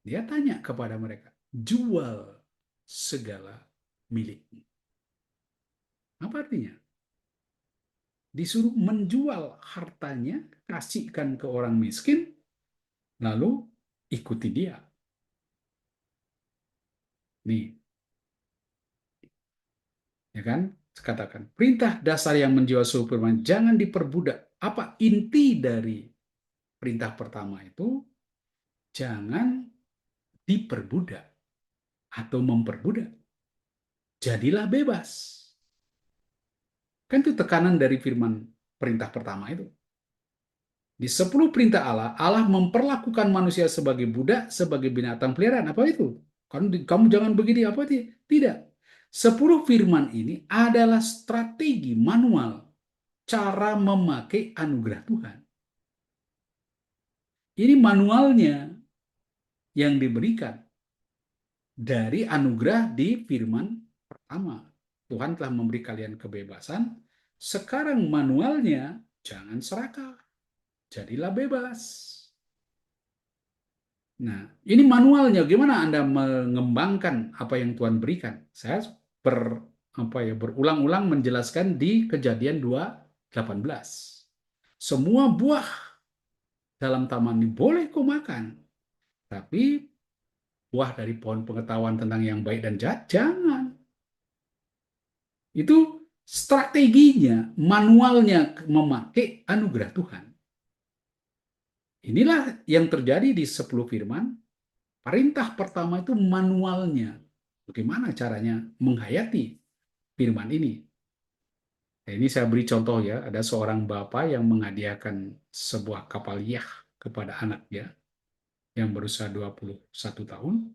Dia tanya kepada mereka, jual segala milikmu. Apa artinya? Disuruh menjual hartanya, kasihkan ke orang miskin, lalu ikuti dia. Nih, ya kan? Katakan, perintah dasar yang menjual seluruh firman, jangan diperbudak. Apa inti dari perintah pertama itu? Jangan diperbudak atau memperbudak. Jadilah bebas. Kan itu tekanan dari firman perintah pertama itu. Di 10 perintah Allah, Allah memperlakukan manusia sebagai budak, sebagai binatang peliharaan. Apa itu? Kamu jangan begini, apa itu? Tidak. 10 firman ini adalah strategi manual cara memakai anugerah Tuhan. Ini manualnya yang diberikan dari anugerah di firman pertama. Tuhan telah memberi kalian kebebasan. Sekarang manualnya jangan serakah. Jadilah bebas. Nah, ini manualnya. Gimana Anda mengembangkan apa yang Tuhan berikan? Saya berulang-ulang menjelaskan di Kejadian 2:18. Semua buah dalam taman ini boleh kau makan, tapi buah dari pohon pengetahuan tentang yang baik dan jahat jangan. Itu strateginya, manualnya memakai anugerah Tuhan. Inilah yang terjadi di 10 firman. Perintah pertama itu manualnya. Bagaimana caranya menghayati firman ini? Nah, ini saya beri contoh ya, ada seorang bapak yang menghadiahkan sebuah kapal yah kepada anaknya yang berusia 21 tahun.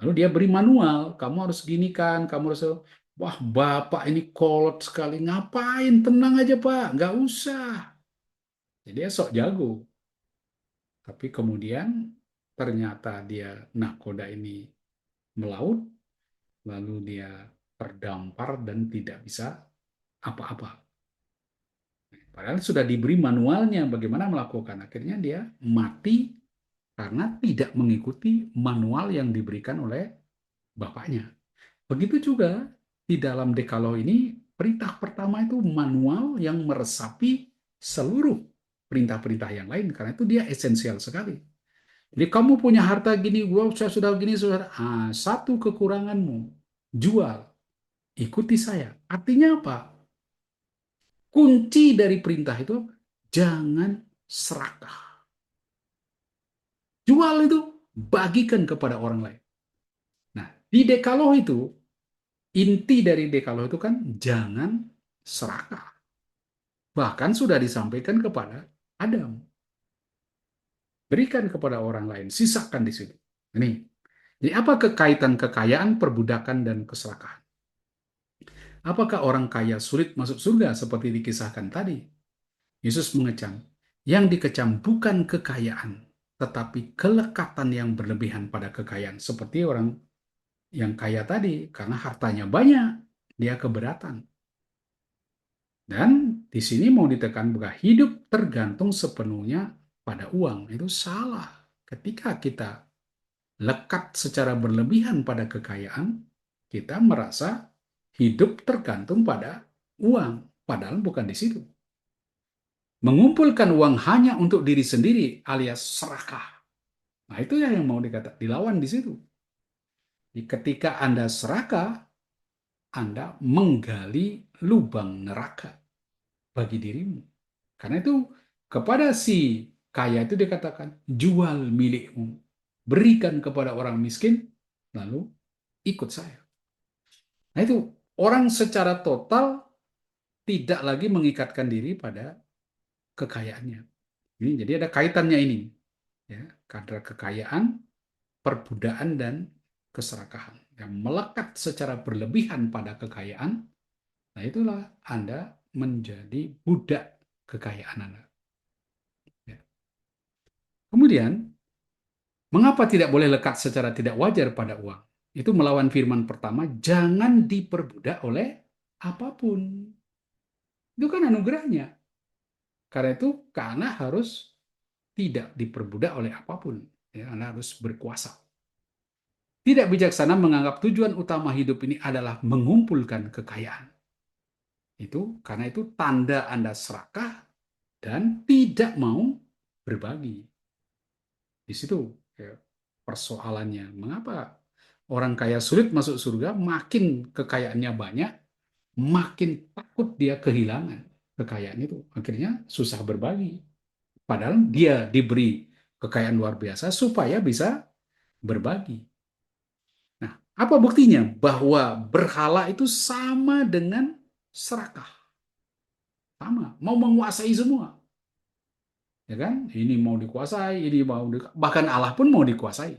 Lalu dia beri manual, kamu harus gini kan, kamu harus, wah bapak ini kolot sekali, ngapain, tenang aja pak, nggak usah. Jadi dia sok jago. Tapi kemudian ternyata dia nahkoda ini melaut, lalu dia terdampar dan tidak bisa apa-apa. Padahal sudah diberi manualnya bagaimana melakukan. Akhirnya dia mati karena tidak mengikuti manual yang diberikan oleh bapaknya. Begitu juga di dalam Dekaloh ini, perintah pertama itu manual yang meresapi seluruh perintah-perintah yang lain. Karena itu dia esensial sekali. Jadi kamu punya harta gini, gua sudah gini, saudara. Satu kekuranganmu, jual, ikuti saya. Artinya apa? Kunci dari perintah itu, jangan serakah. Jual itu, bagikan kepada orang lain. Nah, di Dekaloh itu, inti dari Dekaloh itu kan, jangan serakah. Bahkan sudah disampaikan kepada Adam. Berikan kepada orang lain, sisakan di situ. Ini. Jadi apa kekaitan kekayaan, perbudakan, dan keserakahan? Apakah orang kaya sulit masuk surga seperti dikisahkan tadi? Yesus mengecam, yang dikecam bukan kekayaan, tetapi kelekatan yang berlebihan pada kekayaan. Seperti orang yang kaya tadi, karena hartanya banyak, dia keberatan. Dan di sini mau ditekan bahwa hidup tergantung sepenuhnya pada uang. Itu salah. Ketika kita lekat secara berlebihan pada kekayaan, kita merasa hidup tergantung pada uang. Padahal bukan di situ. Mengumpulkan uang hanya untuk diri sendiri alias serakah. Nah, itu yang mau dilawan di situ. Jadi ketika Anda serakah, Anda menggali lubang neraka bagi dirimu. Karena itu kepada si kaya itu dikatakan, jual milikmu, berikan kepada orang miskin, lalu ikut saya. Nah itu orang secara total tidak lagi mengikatkan diri pada kekayaannya. Ini jadi ada kaitannya ini, ya, kadar kekayaan, perbudakan dan keserakahan. Yang melekat secara berlebihan pada kekayaan, nah itulah Anda menjadi budak kekayaan Anda. Ya. Kemudian, mengapa tidak boleh lekat secara tidak wajar pada uang? Itu melawan firman pertama, jangan diperbudak oleh apapun. Itu kan anugerahnya. Karena harus tidak diperbudak oleh apapun. Ya, Anda harus berkuasa. Tidak bijaksana menganggap tujuan utama hidup ini adalah mengumpulkan kekayaan. Itu karena itu tanda Anda serakah dan tidak mau berbagi. Di situ ya, persoalannya. Mengapa orang kaya sulit masuk surga? Makin kekayaannya banyak, makin takut dia kehilangan kekayaan itu. Akhirnya susah berbagi. Padahal dia diberi kekayaan luar biasa supaya bisa berbagi. Nah, apa buktinya? Bahwa berhala itu sama dengan serakah. Sama, mau menguasai semua. Ya kan? Ini mau dikuasai, bahkan Allah pun mau dikuasai.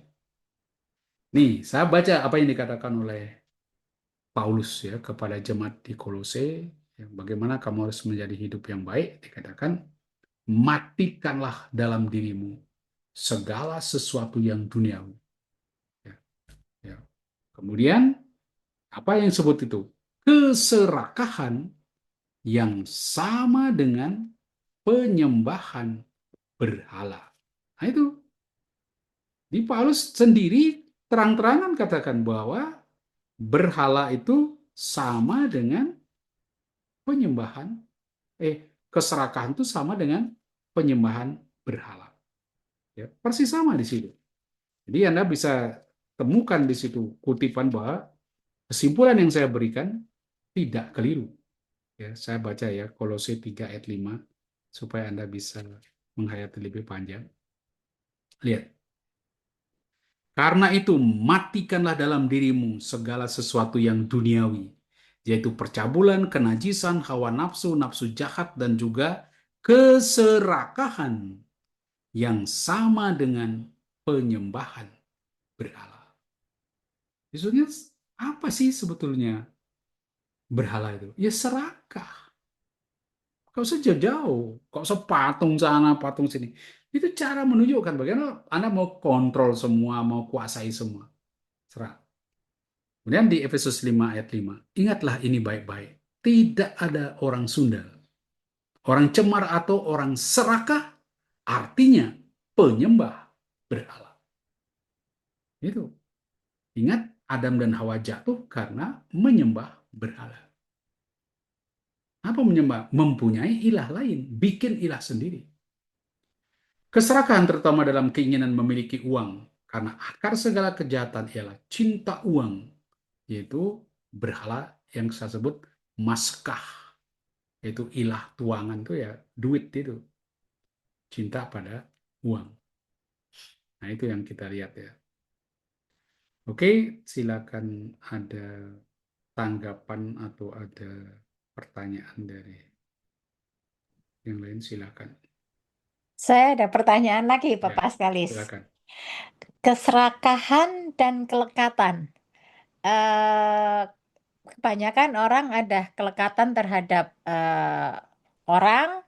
Nih, saya baca apa yang dikatakan oleh Paulus ya kepada jemaat di Kolose, ya, bagaimana kamu harus menjadi hidup yang baik, dikatakan, matikanlah dalam dirimu segala sesuatu yang duniawi. Ya, ya. Kemudian, apa yang disebut itu? Keserakahan yang sama dengan penyembahan berhala. Nah itu. Di Paulus sendiri terang-terangan katakan bahwa berhala itu sama dengan penyembahan, keserakahan itu sama dengan penyembahan berhala. Ya, persis sama di situ. Jadi Anda bisa temukan di situ kutipan bahwa kesimpulan yang saya berikan tidak keliru. Ya, saya baca ya Kolose 3 ayat 5 supaya Anda bisa menghayati lebih panjang. Lihat. Karena itu matikanlah dalam dirimu segala sesuatu yang duniawi, yaitu percabulan, kenajisan, hawa nafsu, nafsu jahat, dan juga keserakahan yang sama dengan penyembahan berhala. Maksudnya apa sih sebetulnya berhala itu? Ya serakah. Kau usah jauh-jauh, kau usah patung sana, patung sini. Itu cara menunjukkan bagaimana Anda mau kontrol semua, mau kuasai semua. Serah. Kemudian di Efesus 5 ayat 5, ingatlah ini baik-baik. Tidak ada orang sundal, orang cemar atau orang serakah, artinya penyembah berhala. Itu. Ingat Adam dan Hawa jatuh karena menyembah berhala. Apa menyembah? Mempunyai ilah lain, bikin ilah sendiri. Keserakahan terutama dalam keinginan memiliki uang, karena akar segala kejahatan ialah cinta uang, yaitu berhala yang saya sebut maskah, yaitu ilah tuangan itu ya duit itu, cinta pada uang. Nah itu yang kita lihat ya. Oke, silakan ada tanggapan atau ada pertanyaan dari yang lain, silakan. Saya ada pertanyaan lagi, Pak Ya, Paskalis. silakan. Keserakahan dan kelekatan. Eh, Kebanyakan orang ada kelekatan terhadap orang,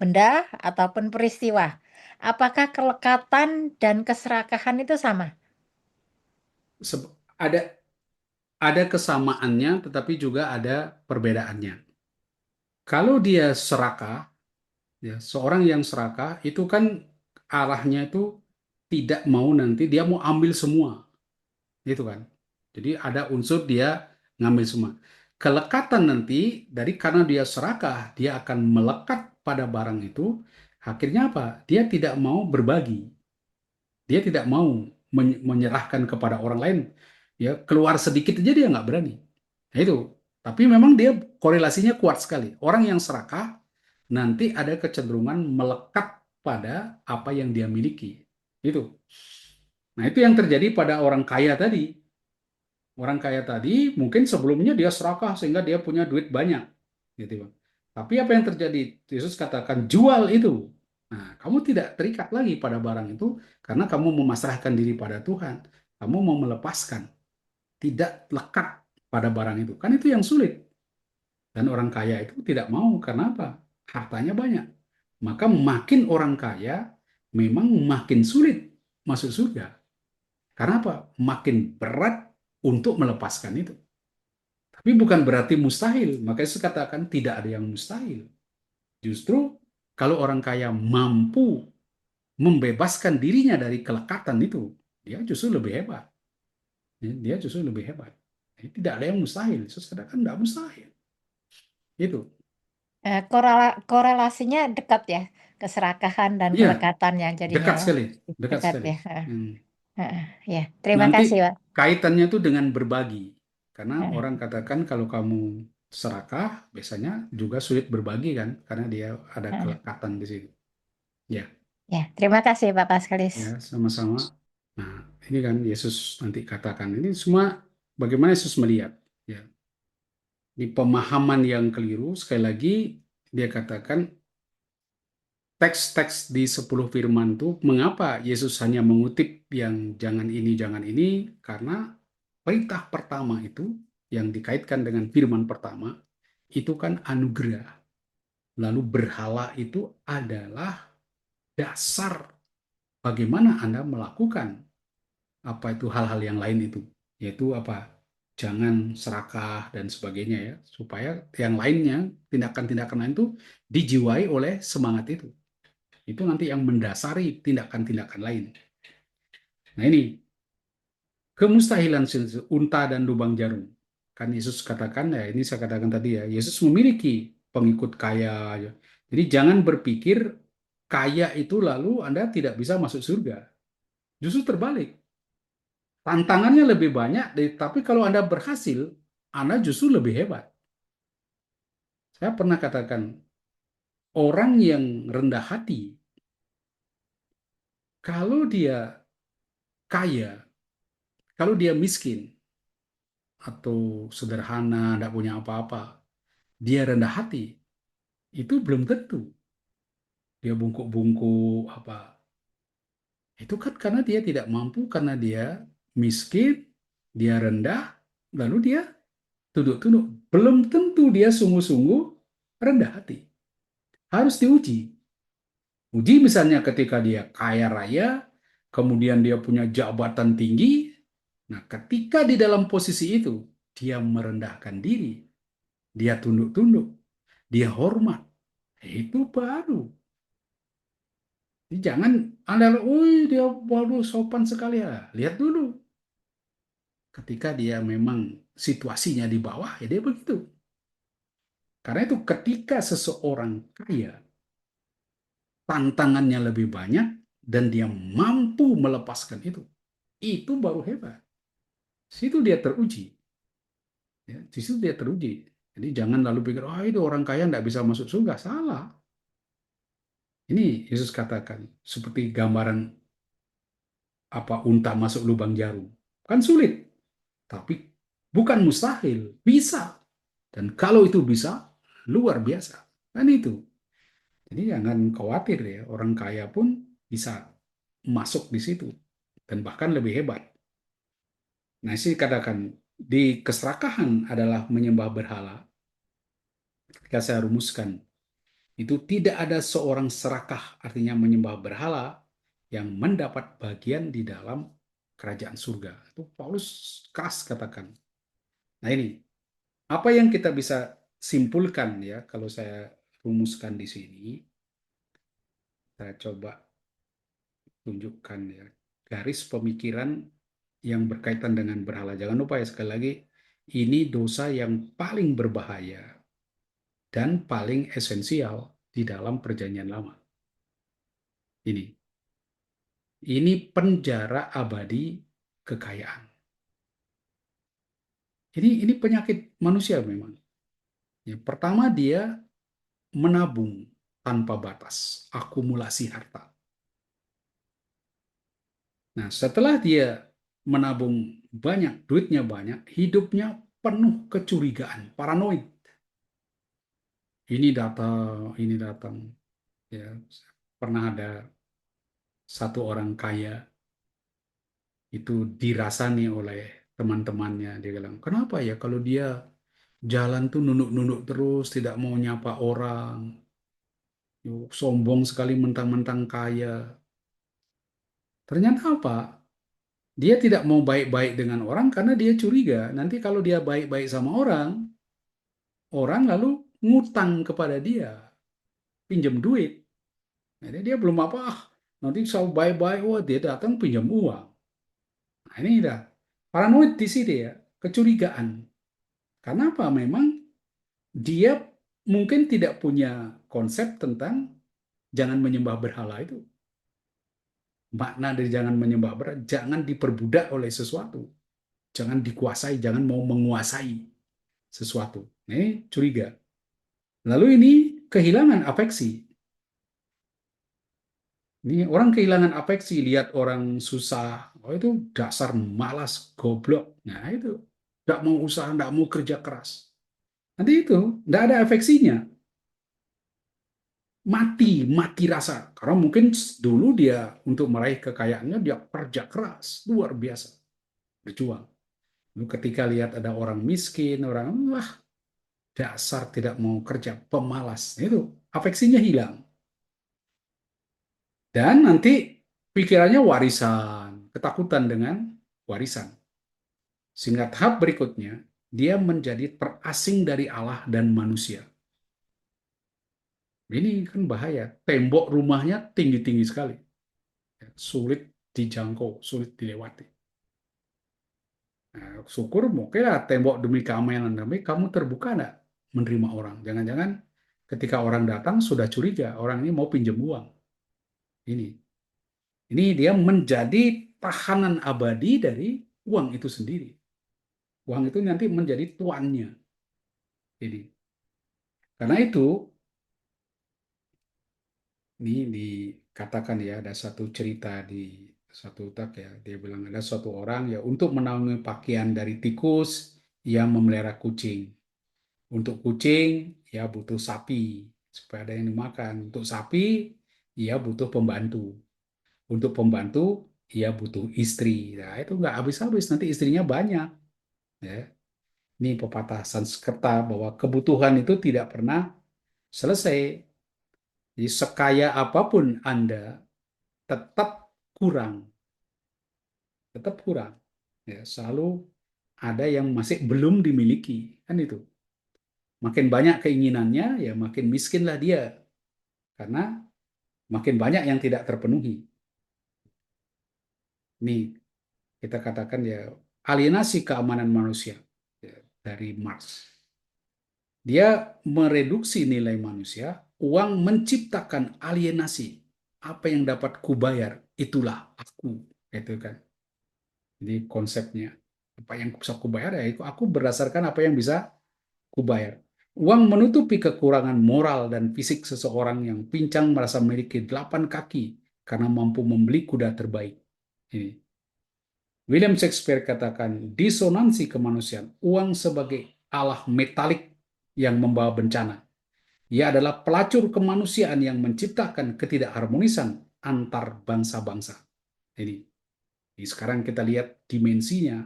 benda, ataupun peristiwa. Apakah kelekatan dan keserakahan itu sama? Ada kesamaannya, tetapi juga ada perbedaannya. Kalau dia serakah, ya, seorang yang serakah itu kan arahnya itu tidak mau nanti dia mau ambil semua, gitu kan. Jadi ada unsur dia ngambil semua. Kelekatan nanti dari karena dia serakah, dia akan melekat pada barang itu. Akhirnya apa? Dia tidak mau berbagi. Dia tidak mau menyerahkan kepada orang lain. Ya keluar sedikit aja dia nggak berani. Nah, itu. Tapi memang dia korelasinya kuat sekali. Orang yang serakah nanti ada kecenderungan melekat pada apa yang dia miliki. Itu. Nah, itu yang terjadi pada orang kaya tadi. Orang kaya tadi mungkin sebelumnya dia serakah sehingga dia punya duit banyak, gitu Bang. Tapi apa yang terjadi? Yesus katakan jual itu. Nah, kamu tidak terikat lagi pada barang itu karena kamu memasrahkan diri pada Tuhan. Kamu mau melepaskan, tidak lekat pada barang itu. Kan itu yang sulit. Dan orang kaya itu tidak mau karena apa? Hartanya banyak. Maka makin orang kaya memang makin sulit masuk surga. Karena apa? Makin berat untuk melepaskan itu. Tapi bukan berarti mustahil. Makanya saya katakan tidak ada yang mustahil. Justru kalau orang kaya mampu membebaskan dirinya dari kelekatan itu, dia justru lebih hebat. Dia justru lebih hebat. Tidak ada yang mustahil. Saya katakan tidak mustahil. Itu. Korelasinya dekat ya, keserakahan dan Iya, kelekatan yang jadinya dekat ya. sekali. Dekat Dekat sekali. ya. Hmm. Ya, terima Nanti kasih, Pak. kaitannya itu dengan berbagi. Karena Eh, orang katakan kalau kamu serakah, biasanya juga sulit berbagi kan, karena dia ada eh. kelekatan di situ. Ya, Ya, terima kasih Pak Paskalis. ya sama-sama. Nah, ini kan Yesus nanti katakan ini semua bagaimana Yesus melihat. Ya, di pemahaman yang keliru sekali lagi dia katakan teks-teks di 10 firman itu mengapa Yesus hanya mengutip yang jangan ini karena perintah pertama itu yang dikaitkan dengan firman pertama itu kan anugerah. Lalu berhala itu adalah dasar bagaimana Anda melakukan apa itu hal-hal yang lain itu, yaitu apa? Jangan serakah dan sebagainya ya, supaya yang lainnya tindakan-tindakan lain itu dijiwai oleh semangat itu. Itu nanti yang mendasari tindakan-tindakan lain. Nah ini, kemustahilan unta dan lubang jarum. Kan Yesus katakan, ya ini saya katakan tadi ya, Yesus memiliki pengikut kaya. Ya. Jadi jangan berpikir kaya itu lalu Anda tidak bisa masuk surga. Justru terbalik. Tantangannya lebih banyak, tapi kalau Anda berhasil, Anda justru lebih hebat. Saya pernah katakan, orang yang rendah hati, kalau dia kaya, kalau dia miskin, atau sederhana, tidak punya apa-apa, dia rendah hati, itu belum tentu. Dia bungkuk-bungkuk, apa. Itu kan karena dia tidak mampu, karena dia miskin, dia rendah, lalu dia tunduk-tunduk. Belum tentu dia sungguh-sungguh rendah hati. Harus diuji. Uji misalnya ketika dia kaya raya, kemudian dia punya jabatan tinggi. Nah, ketika di dalam posisi itu, dia merendahkan diri, dia tunduk-tunduk, dia hormat. Itu baru. Jadi jangan Anda, wih dia baru sopan sekali ya. Lihat dulu. Ketika dia memang situasinya di bawah, ya dia begitu. Karena itu ketika seseorang kaya, tantangannya lebih banyak, dan dia mampu melepaskan itu baru hebat. Situ dia teruji. Ya, di situ dia teruji. Jadi jangan lalu pikir, oh itu orang kaya tidak bisa masuk surga. Salah. Ini Yesus katakan, seperti gambaran apa unta masuk lubang jarum. Kan sulit, tapi bukan mustahil. Bisa. Dan kalau itu bisa, luar biasa. Kan itu. Jadi jangan khawatir ya, orang kaya pun bisa masuk di situ. Dan bahkan lebih hebat. Nah, saya katakan, di keserakahan adalah menyembah berhala. Ketika saya rumuskan, itu tidak ada seorang serakah, artinya menyembah berhala, yang mendapat bagian di dalam kerajaan surga. Itu Paulus keras katakan. Nah ini, apa yang kita bisa simpulkan ya, kalau saya rumuskan di sini, saya coba tunjukkan ya, garis pemikiran yang berkaitan dengan berhala. Jangan lupa ya, sekali lagi, ini dosa yang paling berbahaya dan paling esensial di dalam perjanjian lama. Ini penjara abadi kekayaan. Ini penyakit manusia memang. Ya, pertama dia menabung tanpa batas, akumulasi harta. Nah, setelah dia menabung banyak, duitnya banyak, hidupnya penuh kecurigaan, paranoid. Ini datang, ini datang. Ya, pernah ada satu orang kaya itu dirasani oleh teman-temannya. Dia bilang, kenapa ya kalau dia jalan tuh nunduk-nunduk terus, tidak mau nyapa orang, sombong sekali mentang-mentang kaya. Ternyata apa? Dia tidak mau baik-baik dengan orang karena dia curiga. Nanti kalau dia baik-baik sama orang, orang lalu ngutang kepada dia, pinjam duit. Jadi dia belum apa, nanti saya baik-baik, wah dia datang pinjam uang. Nah ini dah, paranoid di sini ya, kecurigaan. Karena apa? Memang dia mungkin tidak punya konsep tentang jangan menyembah berhala itu. Makna dari jangan menyembah berhala, jangan diperbudak oleh sesuatu. Jangan dikuasai, jangan mau menguasai sesuatu. Ini curiga. Lalu ini kehilangan afeksi. Ini orang kehilangan afeksi, lihat orang susah. Oh itu dasar malas, goblok. Nah itu, tidak mau usaha, tidak mau kerja keras. Nanti itu, tidak ada afeksinya. Mati rasa. Karena mungkin dulu dia untuk meraih kekayaannya, dia kerja keras, luar biasa. Berjuang. Lalu ketika lihat ada orang miskin, orang, wah dasar tidak mau kerja, pemalas. Itu, afeksinya hilang. Dan nanti pikirannya warisan, ketakutan dengan warisan. Sehingga tahap berikutnya, dia menjadi terasing dari Allah dan manusia. Ini kan bahaya. Tembok rumahnya tinggi-tinggi sekali. Sulit dijangkau, sulit dilewati. Nah, syukur oke lah tembok demi keamanan, tapi kamu terbuka nggak menerima orang? Jangan-jangan ketika orang datang sudah curiga, orang ini mau pinjam uang. Ini, ini dia menjadi tahanan abadi dari uang itu sendiri. Uang itu nanti menjadi tuannya. Jadi, karena itu, ini dikatakan ya, ada satu cerita di satu tak ya, dia bilang ada suatu orang ya untuk menaungi pakaian dari tikus, ia memelihara kucing. Untuk kucing, ya butuh sapi supaya ada yang dimakan. Untuk sapi, ia butuh pembantu. Untuk pembantu, ia butuh istri. Nah, itu nggak habis-habis, nanti istrinya banyak. Ya. Ini pepatah Sanskerta bahwa kebutuhan itu tidak pernah selesai. Jadi sekaya apapun Anda, tetap kurang. Tetap kurang. Ya, selalu ada yang masih belum dimiliki. Kan itu. Makin banyak keinginannya, ya makin miskinlah dia. Karena makin banyak yang tidak terpenuhi. Ini kita katakan ya alienasi keamanan manusia ya, dari Marx. Dia mereduksi nilai manusia, uang menciptakan alienasi. Apa yang dapat kubayar, itulah aku. Itu kan. Jadi konsepnya apa yang bisa kubayar ya itu aku berdasarkan apa yang bisa kubayar. Uang menutupi kekurangan moral dan fisik seseorang yang pincang merasa memiliki 8 kaki karena mampu membeli kuda terbaik. Ini. William Shakespeare katakan, disonansi kemanusiaan, uang sebagai Allah metalik yang membawa bencana. Ia adalah pelacur kemanusiaan yang menciptakan ketidakharmonisan antar bangsa-bangsa. Ini. Sekarang kita lihat dimensinya,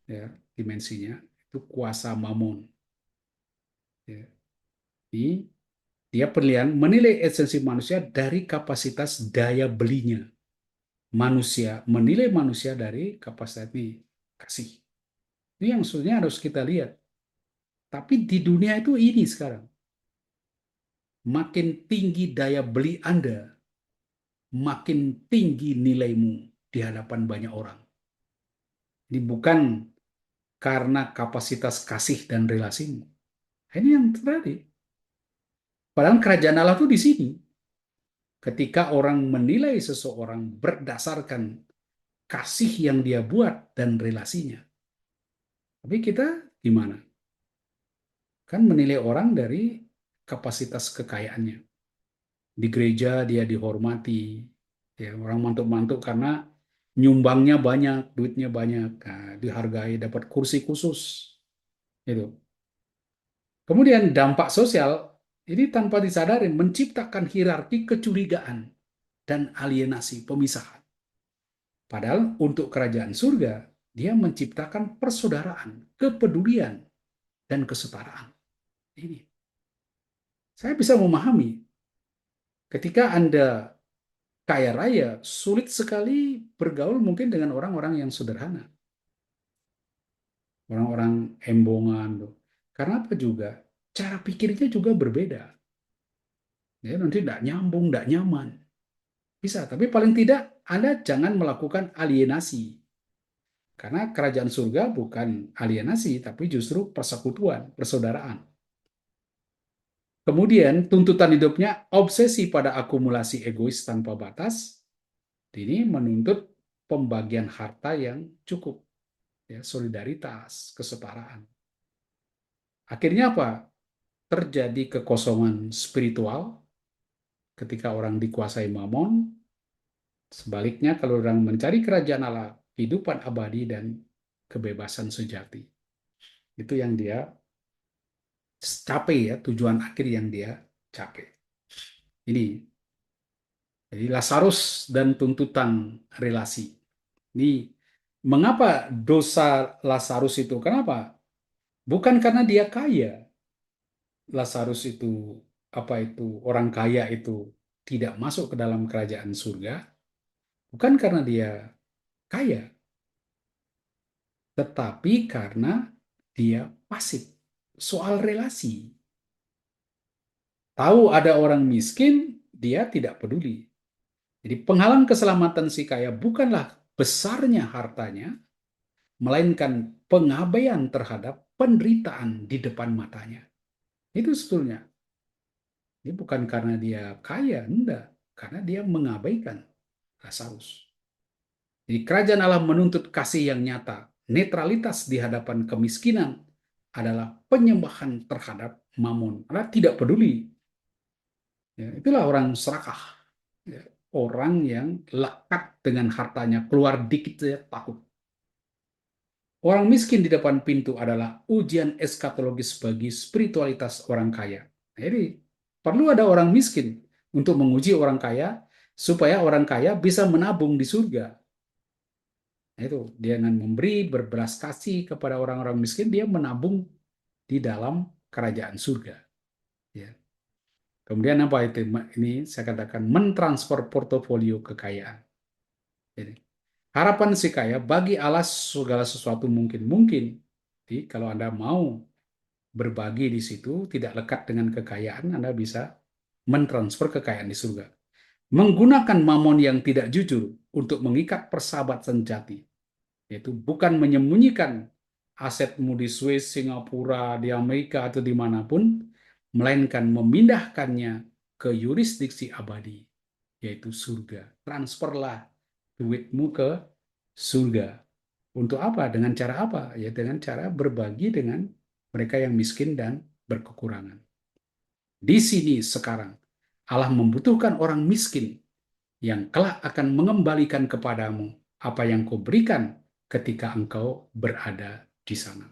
ya, dimensinya itu kuasa mamon. Ya. Ini dia penilaian menilai esensi manusia dari kapasitas daya belinya. Manusia menilai manusia dari kapasitas ini kasih. Ini yang sebenarnya harus kita lihat. Tapi di dunia itu ini sekarang. Makin tinggi daya beli Anda, makin tinggi nilaimu di hadapan banyak orang. Ini bukan karena kapasitas kasih dan relasimu. Ini yang terjadi. Padahal kerajaan Allah itu di sini. Ketika orang menilai seseorang berdasarkan kasih yang dia buat dan relasinya. Tapi kita gimana? Kan menilai orang dari kapasitas kekayaannya. Di gereja dia dihormati, ya orang mantuk-mantuk karena nyumbangnya banyak, duitnya banyak, nah, dihargai, dapat kursi khusus, itu. Kemudian dampak sosial ini tanpa disadari menciptakan hierarki kecurigaan dan alienasi pemisahan. Padahal untuk kerajaan surga dia menciptakan persaudaraan, kepedulian, dan kesetaraan. Ini saya bisa memahami ketika Anda kaya raya, sulit sekali bergaul mungkin dengan orang-orang yang sederhana. Orang-orang embongan. Karena apa juga? Cara pikirnya juga berbeda. Ya, nanti tidak nyambung, tidak nyaman. Bisa, tapi paling tidak Anda jangan melakukan alienasi. Karena kerajaan surga bukan alienasi, tapi justru persekutuan, persaudaraan. Kemudian tuntutan hidupnya obsesi pada akumulasi egois tanpa batas. Ini menuntut pembagian harta yang cukup, ya, solidaritas, kesetaraan. Akhirnya apa? Terjadi kekosongan spiritual ketika orang dikuasai mamon. Sebaliknya, kalau orang mencari kerajaan Allah, kehidupan abadi dan kebebasan sejati. Itu yang dia capai ya, tujuan akhir yang dia capai. Ini. Jadi Lazarus dan tuntutan relasi. Ini mengapa dosa Lazarus itu? Kenapa? Bukan karena dia kaya. Lazarus itu apa itu orang kaya itu tidak masuk ke dalam kerajaan surga, bukan karena dia kaya, tetapi karena dia pasif. Soal relasi. Tahu ada orang miskin, dia tidak peduli. Jadi penghalang keselamatan si kaya bukanlah besarnya hartanya, melainkan pengabaian terhadap penderitaan di depan matanya. Itu sebetulnya. Ini bukan karena dia kaya, enggak. Karena dia mengabaikan Lazarus. Jadi kerajaan Allah menuntut kasih yang nyata. Netralitas di hadapan kemiskinan adalah penyembahan terhadap Mammon. Allah tidak peduli. Ya, itulah orang serakah. Ya, orang yang lekat dengan hartanya, keluar dikit saja takut. Orang miskin di depan pintu adalah ujian eskatologis bagi spiritualitas orang kaya. Jadi, perlu ada orang miskin untuk menguji orang kaya, supaya orang kaya bisa menabung di surga. Nah, itu, dia dengan memberi berbelas kasih kepada orang-orang miskin, dia menabung di dalam kerajaan surga. Ya. Kemudian apa itu? Ini saya katakan mentransfer portofolio kekayaan. Jadi, harapan si kaya bagi Allah segala sesuatu mungkin. Jadi kalau Anda mau berbagi di situ, tidak lekat dengan kekayaan, Anda bisa mentransfer kekayaan di surga. Menggunakan mamon yang tidak jujur untuk mengikat persahabatan sejati, yaitu bukan menyembunyikan asetmu di Swiss, Singapura, di Amerika, atau dimanapun, melainkan memindahkannya ke yurisdiksi abadi, yaitu surga. Transferlah duitmu ke surga. Untuk apa? Dengan cara apa? Ya dengan cara berbagi dengan mereka yang miskin dan berkekurangan. Di sini sekarang Allah membutuhkan orang miskin yang kelak akan mengembalikan kepadamu apa yang kau berikan ketika engkau berada di sana.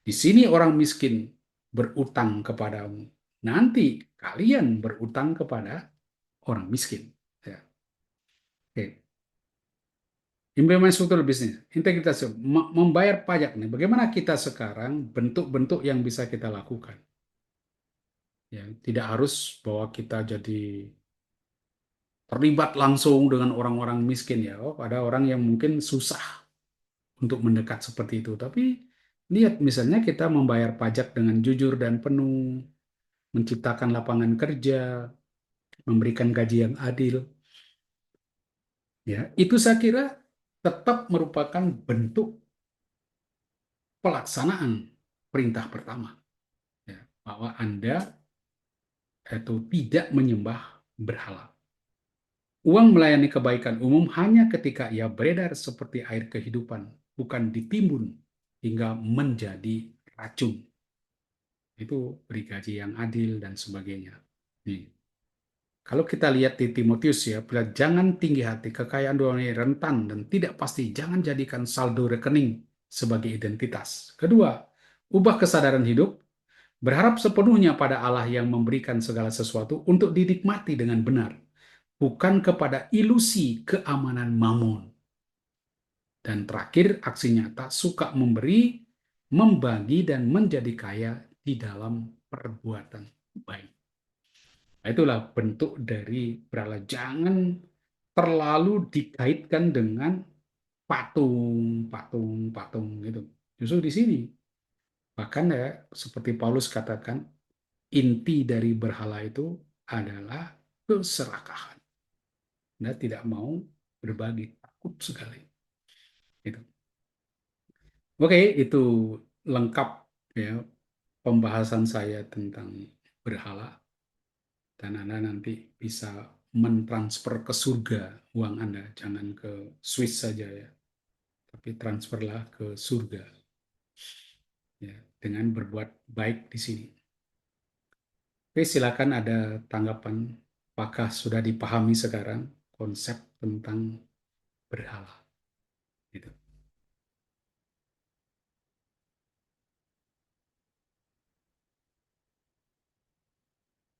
Di sini orang miskin berutang kepadamu. Nanti kalian berutang kepada orang miskin. Ya. Oke. Implementasi struktur bisnis, integritas, membayar pajak nih. Bagaimana kita sekarang bentuk-bentuk yang bisa kita lakukan? Ya, tidak harus bahwa kita jadi terlibat langsung dengan orang-orang miskin ya. Oh, ada orang yang mungkin susah untuk mendekat seperti itu. Tapi lihat misalnya kita membayar pajak dengan jujur dan penuh, menciptakan lapangan kerja, memberikan gaji yang adil. Ya, itu saya kira tetap merupakan bentuk pelaksanaan perintah pertama. Ya, bahwa Anda itu tidak menyembah berhala. Uang melayani kebaikan umum hanya ketika ia beredar seperti air kehidupan, bukan ditimbun hingga menjadi racun. Itu beri gaji yang adil dan sebagainya. Nih. Kalau kita lihat di Timotius ya, jangan tinggi hati, kekayaan dunia rentan dan tidak pasti, jangan jadikan saldo rekening sebagai identitas. Kedua, ubah kesadaran hidup, berharap sepenuhnya pada Allah yang memberikan segala sesuatu untuk dinikmati dengan benar, bukan kepada ilusi keamanan mamon. Dan terakhir, aksi nyata suka memberi, membagi, dan menjadi kaya di dalam perbuatan baik. Nah, itulah bentuk dari berhala. Jangan terlalu dikaitkan dengan patung gitu. Justru di sini. Bahkan ya, seperti Paulus katakan, inti dari berhala itu adalah keserakahan. Anda tidak mau berbagi, takut sekali. Gitu. Oke, itu lengkap ya pembahasan saya tentang berhala. Dan Anda nanti bisa mentransfer ke surga uang Anda. Jangan ke Swiss saja ya, tapi transferlah ke surga ya, dengan berbuat baik di sini. Oke, silakan ada tanggapan. Apakah sudah dipahami sekarang konsep tentang berhala? Gitu.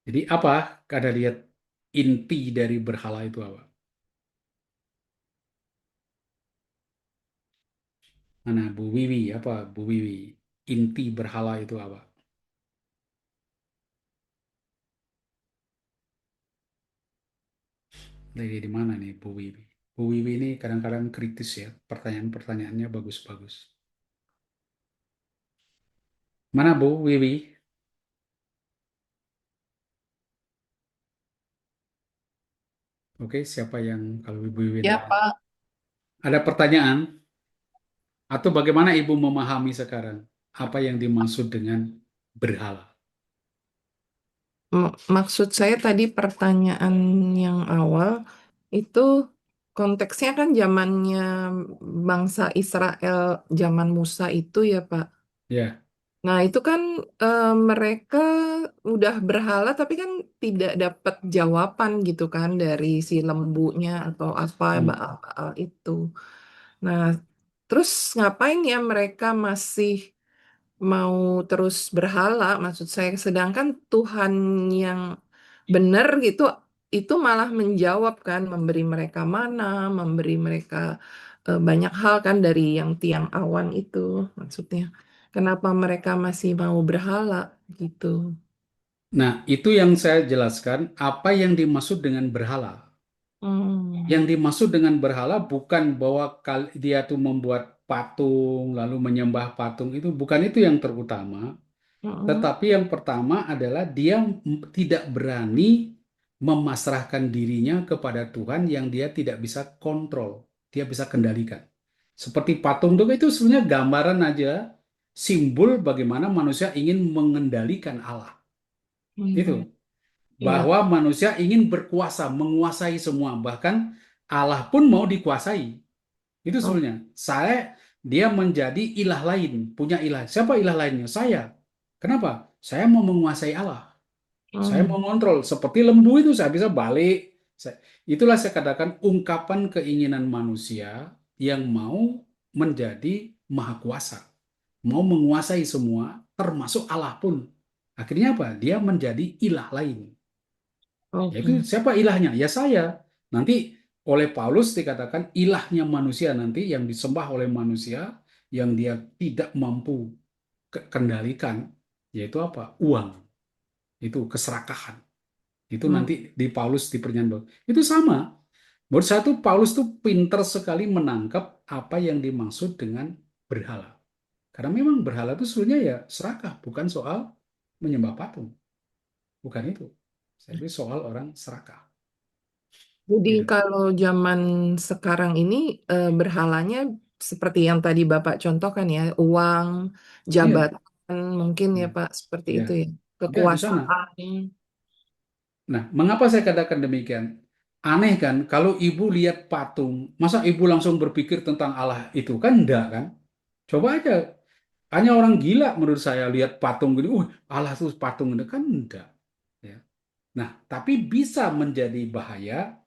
Jadi apa? Kada lihat inti dari berhala itu apa? Mana Bu Wiwi? Apa Bu Wiwi? Inti berhala itu apa? Dari mana nih Bu Wiwi? Bu Wiwi ini kadang-kadang kritis ya, pertanyaan-pertanyaannya bagus-bagus. Mana Bu Wiwi? Oke, siapa yang kalau Ibu Wiwin Ya, Pak. ada pertanyaan atau bagaimana Ibu memahami sekarang apa yang dimaksud dengan berhala? Maksud saya tadi pertanyaan yang awal itu konteksnya kan zamannya bangsa Israel, zaman Musa itu ya, Pak. Ya, Nah, itu kan mereka udah berhala tapi kan tidak dapat jawaban gitu kan dari si lembunya atau apa hmm. Baal itu. Nah, terus ngapain ya mereka masih mau terus berhala, maksud saya, sedangkan Tuhan yang benar gitu itu malah menjawab kan, memberi mereka mana, memberi mereka banyak hal kan dari yang tiang awan itu, maksudnya. Kenapa mereka masih mau berhala gitu? Nah, itu yang saya jelaskan apa yang dimaksud dengan berhala. Hmm. Yang dimaksud dengan berhala bukan bahwa dia tuh membuat patung lalu menyembah patung, itu bukan itu yang terutama. Mm-mm. Tetapi yang pertama adalah dia tidak berani memasrahkan dirinya kepada Tuhan yang dia tidak bisa kontrol, dia bisa kendalikan. Seperti patung itu sebenarnya gambaran aja, simbol bagaimana manusia ingin mengendalikan Allah. Itu Hmm. Iya. bahwa manusia ingin berkuasa, menguasai semua, bahkan Allah pun mau dikuasai. Itu Oh. sebenarnya. Dia menjadi ilah lain, punya ilah. Siapa ilah lainnya? Saya. Kenapa? Saya mau menguasai Allah. Saya mau Hmm. ngontrol. Seperti lembu itu saya bisa balik. Itulah saya katakan ungkapan keinginan manusia yang mau menjadi maha kuasa. Mau menguasai semua, termasuk Allah pun. Akhirnya apa? Dia menjadi ilah lain. Yaitu Oke. siapa ilahnya? Ya saya. Nanti oleh Paulus dikatakan ilahnya manusia nanti yang disembah oleh manusia yang dia tidak mampu kendalikan, yaitu apa? Uang. Itu keserakahan. Itu Hmm. nanti di Paulus di perjanjian baru. Itu sama. Menurut saya tuh Paulus tuh pinter sekali menangkap apa yang dimaksud dengan berhala. Karena memang berhala itu sebenarnya ya serakah, bukan soal menyembah patung. Bukan itu. Tapi soal orang serakah. Jadi Gitu. kalau zaman sekarang ini berhalanya seperti yang tadi Bapak contohkan ya, uang, Iya. jabatan, mungkin ya Hmm. Pak, seperti Ya, itu ya, ya di sana. kekuasaan. Nah, mengapa saya katakan demikian? Aneh kan, kalau ibu lihat patung, masa ibu langsung berpikir tentang Allah itu? Kan enggak kan? Coba aja, hanya orang gila menurut saya lihat patung gini, Allah tuh patung itu kan enggak. Ya. Nah, tapi bisa menjadi bahaya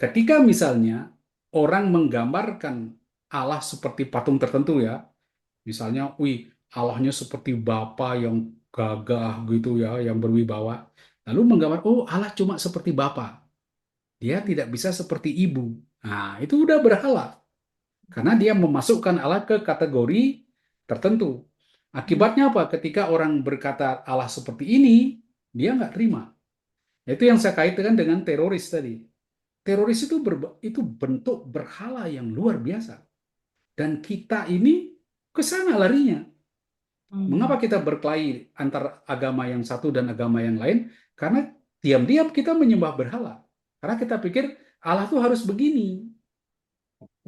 ketika misalnya orang menggambarkan Allah seperti patung tertentu ya. Misalnya, Allahnya seperti Bapa yang gagah gitu ya, yang berwibawa. Lalu menggambar, Allah cuma seperti Bapa. Dia tidak bisa seperti ibu. Nah, itu udah berhala. Karena dia memasukkan Allah ke kategori tertentu. Akibatnya apa? Ketika orang berkata Allah seperti ini, dia nggak terima. Itu yang saya kaitkan dengan teroris tadi. Teroris itu itu bentuk berhala yang luar biasa. Dan kita ini ke sana larinya. Mengapa Hmm. kita berkelahi antara agama yang satu dan agama yang lain? Karena diam-diam kita menyembah berhala. Karena kita pikir Allah tuh harus begini.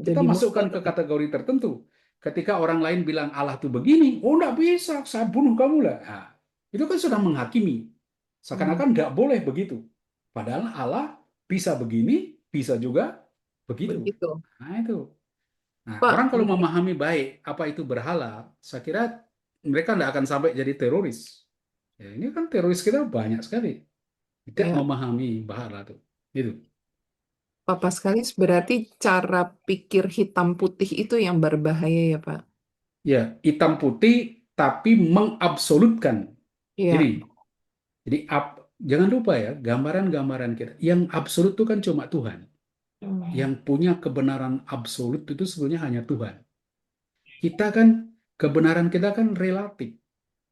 Kita Jadi masukkan musuh. ke kategori tertentu. Ketika orang lain bilang Allah tuh begini, enggak bisa, saya bunuh kamu lah. Nah, itu kan sudah menghakimi. Hmm. Seakan-akan enggak boleh begitu. Padahal Allah bisa begini, bisa juga begitu. Begitu. Nah, itu. Nah, orang Pak, kalau memahami baik apa itu berhala, saya kira mereka tidak akan sampai jadi teroris. Ya, ini kan teroris kita banyak sekali. Tidak ya, memahami berhala itu. Itu. Papa sekali berarti cara pikir hitam putih itu yang berbahaya ya Pak. Ya, hitam putih tapi mengabsolutkan. Jadi, Iya. jangan lupa ya, gambaran-gambaran kita. Yang absolut itu kan cuma Tuhan. Hmm. Yang punya kebenaran absolut itu sebenarnya hanya Tuhan. Kita kan, kebenaran kita kan relatif.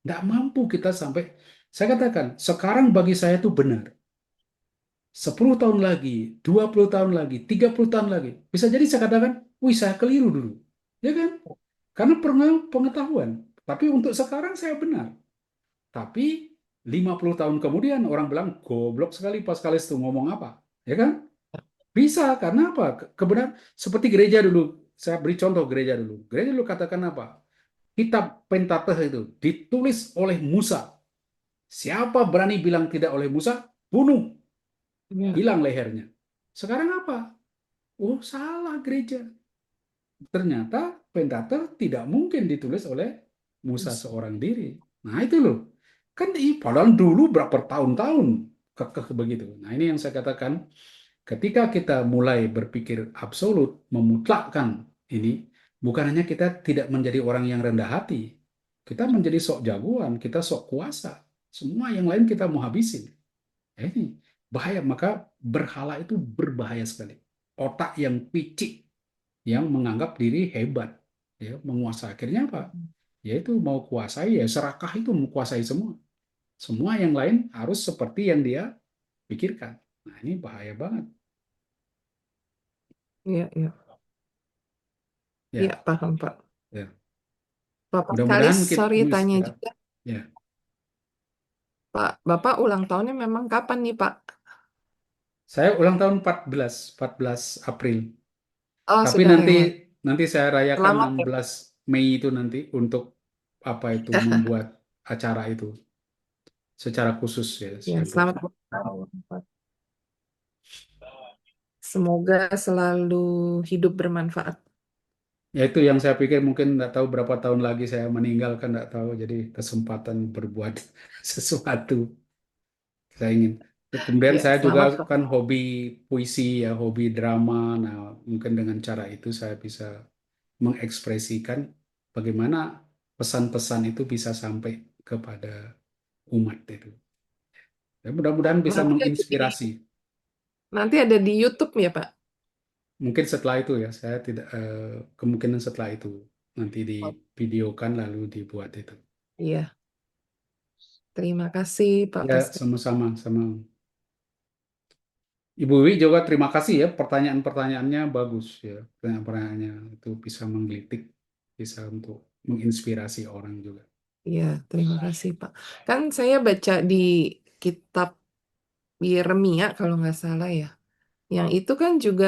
Tidak mampu kita sampai, saya katakan, sekarang bagi saya itu benar. 10 tahun lagi, 20 tahun lagi, 30 tahun lagi. Bisa jadi saya katakan, saya keliru dulu. Ya kan? Karena pengetahuan. Tapi untuk sekarang saya benar. Tapi 50 tahun kemudian orang bilang, goblok sekali pas kali itu ngomong apa. Ya kan? Bisa, karena apa? Kebenaran seperti gereja dulu. Saya beri contoh gereja dulu. Gereja dulu katakan apa? Kitab Pentateuch itu ditulis oleh Musa. Siapa berani bilang tidak oleh Musa, bunuh, Ya, hilang lehernya. Sekarang apa? Oh, salah gereja. Ternyata Pentateuch tidak mungkin ditulis oleh Musa seorang diri. Nah, itu loh. Kan padahal dulu berapa tahun-tahun kekeh begitu. Nah, ini yang saya katakan, ketika kita mulai berpikir absolut, memutlakkan ini, bukan hanya kita tidak menjadi orang yang rendah hati, kita menjadi sok jagoan, kita sok kuasa. Semua yang lain kita mau habisin. Ini bahaya, maka berhala itu berbahaya sekali. Otak yang picik, yang menganggap diri hebat, ya, menguasai. Akhirnya apa? Yaitu mau kuasai, ya serakah itu menguasai semua. Semua yang lain harus seperti yang dia pikirkan. Nah, ini bahaya banget. iya, iya, iya, Ya, paham, Pak. ya. Bapak sekali, Mudah-mudahan kita, sorry tanya ya, juga, ya. Pak. Bapak ulang tahunnya memang kapan nih, Pak? Saya ulang tahun 14 April. Oh, Tapi sudah nanti lewat. nanti saya rayakan Selamat ya. 16 Mei itu nanti untuk apa itu membuat acara itu secara khusus ya Ya, saya buat. selamat ulang tahun, Pak. Semoga selalu hidup bermanfaat. Ya itu yang saya pikir mungkin nggak tahu berapa tahun lagi saya meninggal kan nggak tahu. Jadi kesempatan berbuat sesuatu saya ingin. Kemudian Ya, saya juga selamat, Pak. kan hobi puisi ya, hobi drama. Nah, mungkin dengan cara itu saya bisa mengekspresikan bagaimana pesan-pesan itu bisa sampai kepada umat itu. Ya, mudah-mudahan bisa menginspirasi. Nanti ada di YouTube ya, Pak? Mungkin setelah itu ya, saya tidak kemungkinan setelah itu nanti divideokan lalu dibuat itu. Iya, terima kasih, Pak Ya, Pastor. sama-sama, sama. Ibu Wi juga terima kasih ya, pertanyaan-pertanyaannya bagus ya, pertanyaan-pertanyaannya itu bisa menggelitik, bisa untuk menginspirasi orang juga. Iya, terima kasih, Pak. Kan saya baca di kitab Yeremia kalau nggak salah ya. Yang itu kan juga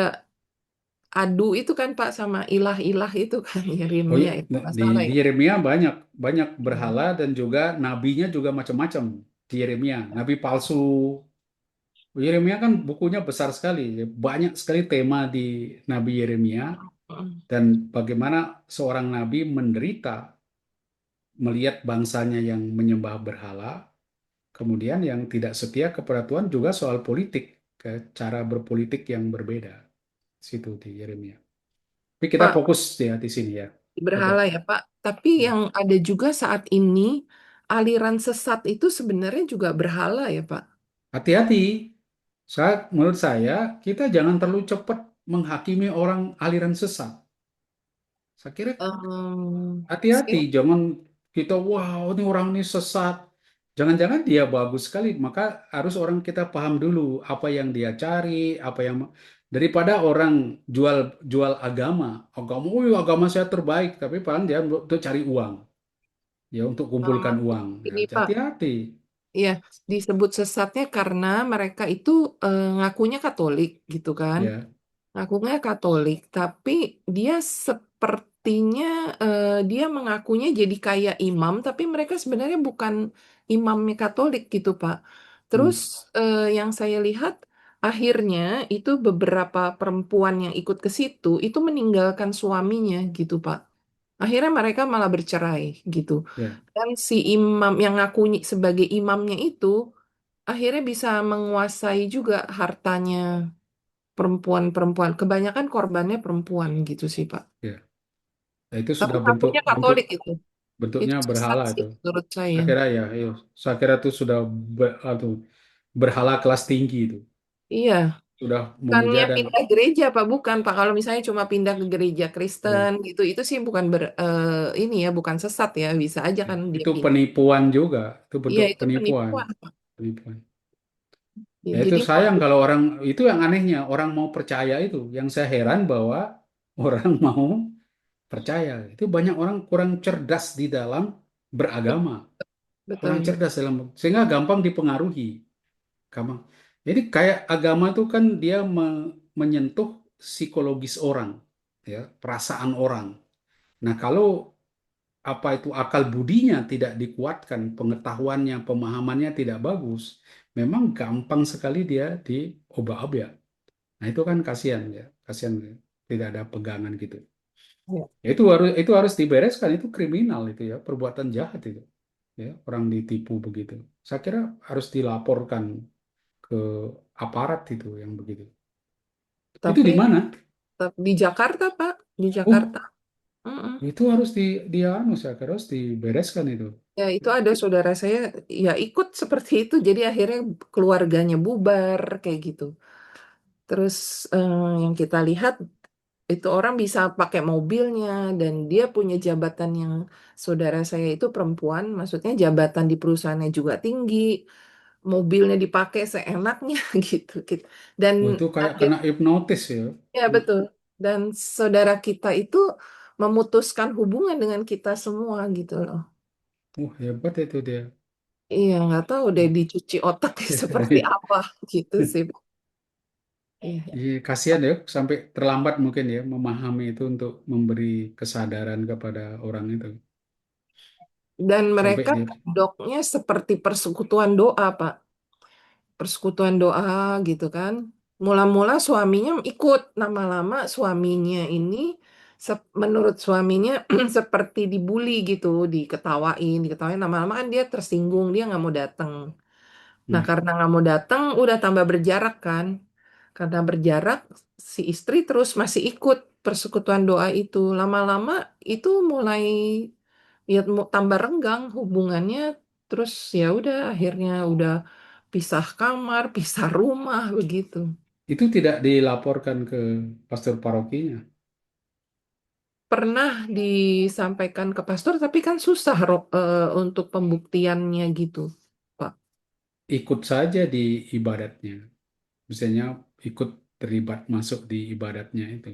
adu itu kan Pak sama ilah-ilah itu kan Oh ya, Yeremia itu nggak salah di ya. Yeremia banyak banyak Iya. berhala dan juga nabinya juga macam-macam di Yeremia. Nabi palsu. Yeremia kan bukunya besar sekali, ya. Banyak sekali tema di Nabi Yeremia Mm. dan bagaimana seorang nabi menderita melihat bangsanya yang menyembah berhala, kemudian yang tidak setia kepada Tuhan juga soal politik, ke cara berpolitik yang berbeda. Situ di Yeremia. Tapi kita Pak, fokus ya di sini ya. Oke. berhala ya Pak. Tapi yang ada juga saat ini aliran sesat itu sebenarnya juga berhala ya Pak. Hati-hati. Menurut saya, kita jangan terlalu cepat menghakimi orang aliran sesat. Saya kira hati-hati, Saya, jangan kita, wow, ini orang ini sesat. Jangan-jangan dia bagus sekali, maka harus orang kita paham dulu apa yang dia cari, apa yang daripada orang jual jual agama, agama, oh iya, agama saya terbaik, tapi paling dia untuk cari uang, ya untuk kumpulkan uang. Ya, ini Pak. hati-hati, Iya, disebut sesatnya karena mereka itu ngakunya Katolik gitu kan. ya, Ngakunya Katolik, tapi dia sepertinya dia mengakunya jadi kayak imam, tapi mereka sebenarnya bukan imamnya Katolik gitu, Pak. Terus hmm, yang saya lihat akhirnya itu beberapa perempuan yang ikut ke situ itu meninggalkan suaminya gitu, Pak. Akhirnya mereka malah bercerai gitu. ya, Dan si imam yang ngakunya sebagai imamnya itu akhirnya bisa menguasai juga hartanya perempuan-perempuan. Kebanyakan korbannya perempuan gitu sih, Pak. ya. Nah, itu Tapi sudah bentuk ngakunya bentuk Katolik itu. bentuknya Itu sesat berhala sih itu. menurut Saya saya. kira ya, iya. Saya kira itu sudah berhala kelas tinggi itu. Iya, Sudah memuja bukannya dan pindah gereja, Pak. Bukan, Pak. Kalau misalnya cuma pindah ke gereja ya, Kristen gitu, itu sih bukan ini ya, bukan sesat ya. Bisa aja ya. kan dia Itu pindah. penipuan juga. Itu Iya, bentuk itu penipuan. penipuan, Pak. Penipuan. Ya, Ya itu jadi sayang kalau orang itu yang anehnya orang mau percaya itu. Yang saya heran bahwa orang mau percaya. Itu banyak orang kurang cerdas di dalam beragama, kurang betul. cerdas dalam sehingga gampang dipengaruhi. Gampang. Jadi kayak agama itu kan dia menyentuh psikologis orang, ya, perasaan orang. Nah, kalau apa itu akal budinya tidak dikuatkan, pengetahuannya, pemahamannya tidak bagus, memang gampang sekali dia diobak-abak. Nah, itu kan kasihan ya, kasihan ya. Tidak ada pegangan gitu. Ya. Ya, itu harus dibereskan, itu kriminal itu ya, perbuatan jahat itu. Ya, orang ditipu begitu. Saya kira harus dilaporkan ke aparat itu yang begitu. Itu Tapi di mana? di Jakarta, Pak, di Oh, Jakarta. Mm-mm. itu harus dia anu, saya kira harus dibereskan itu. Ya, itu ada saudara saya ya ikut seperti itu, jadi akhirnya keluarganya bubar kayak gitu. Terus yang kita lihat itu orang bisa pakai mobilnya dan dia punya jabatan yang saudara saya itu perempuan, maksudnya jabatan di perusahaannya juga tinggi, mobilnya dipakai seenaknya gitu, gitu. Dan Oh, itu kayak akhir kena hipnotis ya. ya betul. Dan saudara kita itu memutuskan hubungan dengan kita semua gitu loh. Hebat itu dia. Iya, nggak tahu deh dicuci otaknya seperti apa gitu sih. Iya. Iya, kasihan ya, sampai terlambat mungkin ya memahami itu untuk memberi kesadaran kepada orang itu. Dan Sampai mereka dia, doknya seperti persekutuan doa, Pak. Persekutuan doa gitu kan. Mula-mula suaminya ikut, lama-lama suaminya ini menurut suaminya seperti dibully gitu, diketawain, lama-lama kan dia tersinggung, dia nggak mau datang. Nah, hmm, karena nggak mau datang, udah tambah berjarak kan. Karena berjarak, si istri terus masih ikut persekutuan doa itu. Lama-lama itu mulai ya tambah renggang hubungannya. Terus ya udah akhirnya udah pisah kamar, pisah rumah begitu. itu tidak dilaporkan ke pastor parokinya. Pernah disampaikan ke pastor, tapi kan susah untuk pembuktiannya gitu, Pak. Ikut saja di ibadatnya. Misalnya ikut terlibat masuk di ibadatnya itu.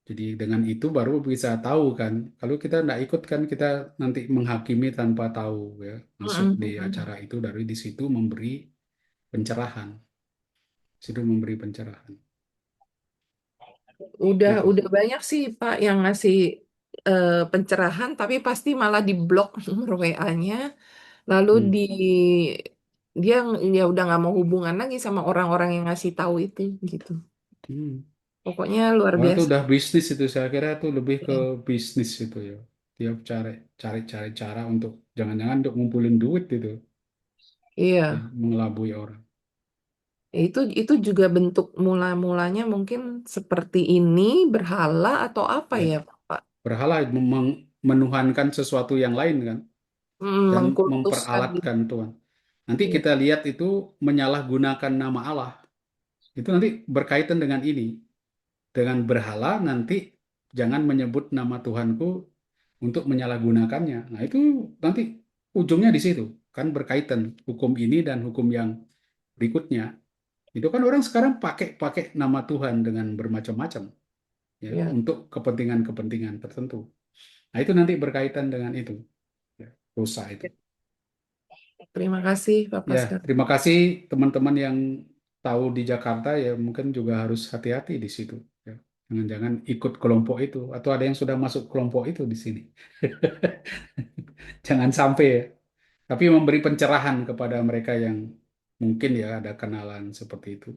Jadi dengan itu baru bisa tahu kan. Kalau kita tidak ikut kan kita nanti menghakimi tanpa tahu ya. Masuk di Mm-mm. acara itu dari di situ memberi pencerahan. Situ memberi pencerahan. Itu. Udah banyak sih Pak yang ngasih pencerahan, tapi pasti malah diblok nomor WA-nya. Lalu Hmm. dia ya udah nggak mau hubungan lagi sama orang-orang yang ngasih tahu itu gitu. Hmm. Pokoknya luar Wah, itu biasa. udah bisnis itu. Saya kira itu lebih ke Ya. bisnis itu ya. Dia cari cara untuk jangan-jangan untuk ngumpulin duit itu ya, Iya, mengelabui orang. ya itu juga bentuk mula-mulanya mungkin seperti ini berhala atau apa Ya, ya Pak? berhala menuhankan sesuatu yang lain kan dan Mengkultuskan gitu. memperalatkan Tuhan. Nanti Iya, kita lihat itu menyalahgunakan nama Allah. Itu nanti berkaitan dengan ini. Dengan berhala nanti jangan menyebut nama Tuhanku untuk menyalahgunakannya. Nah, itu nanti ujungnya di situ. Kan berkaitan hukum ini dan hukum yang berikutnya. Itu kan orang sekarang pakai pakai nama Tuhan dengan bermacam-macam ya iya. untuk kepentingan-kepentingan tertentu. Nah, itu nanti berkaitan dengan itu ya, dosa itu. Terima kasih Pak Ya, Paskal. terima kasih teman-teman yang tahu di Jakarta ya mungkin juga harus hati-hati di situ ya. Jangan-jangan ikut kelompok itu atau ada yang sudah masuk kelompok itu di sini. Jangan sampai ya. Tapi memberi pencerahan kepada mereka yang mungkin ya ada kenalan seperti itu.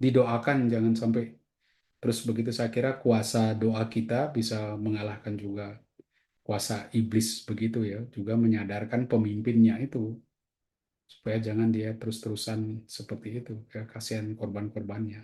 Didoakan jangan sampai terus begitu, saya kira kuasa doa kita bisa mengalahkan juga kuasa iblis begitu ya. Juga menyadarkan pemimpinnya itu supaya jangan dia terus-terusan seperti itu ya, kasihan korban-korbannya.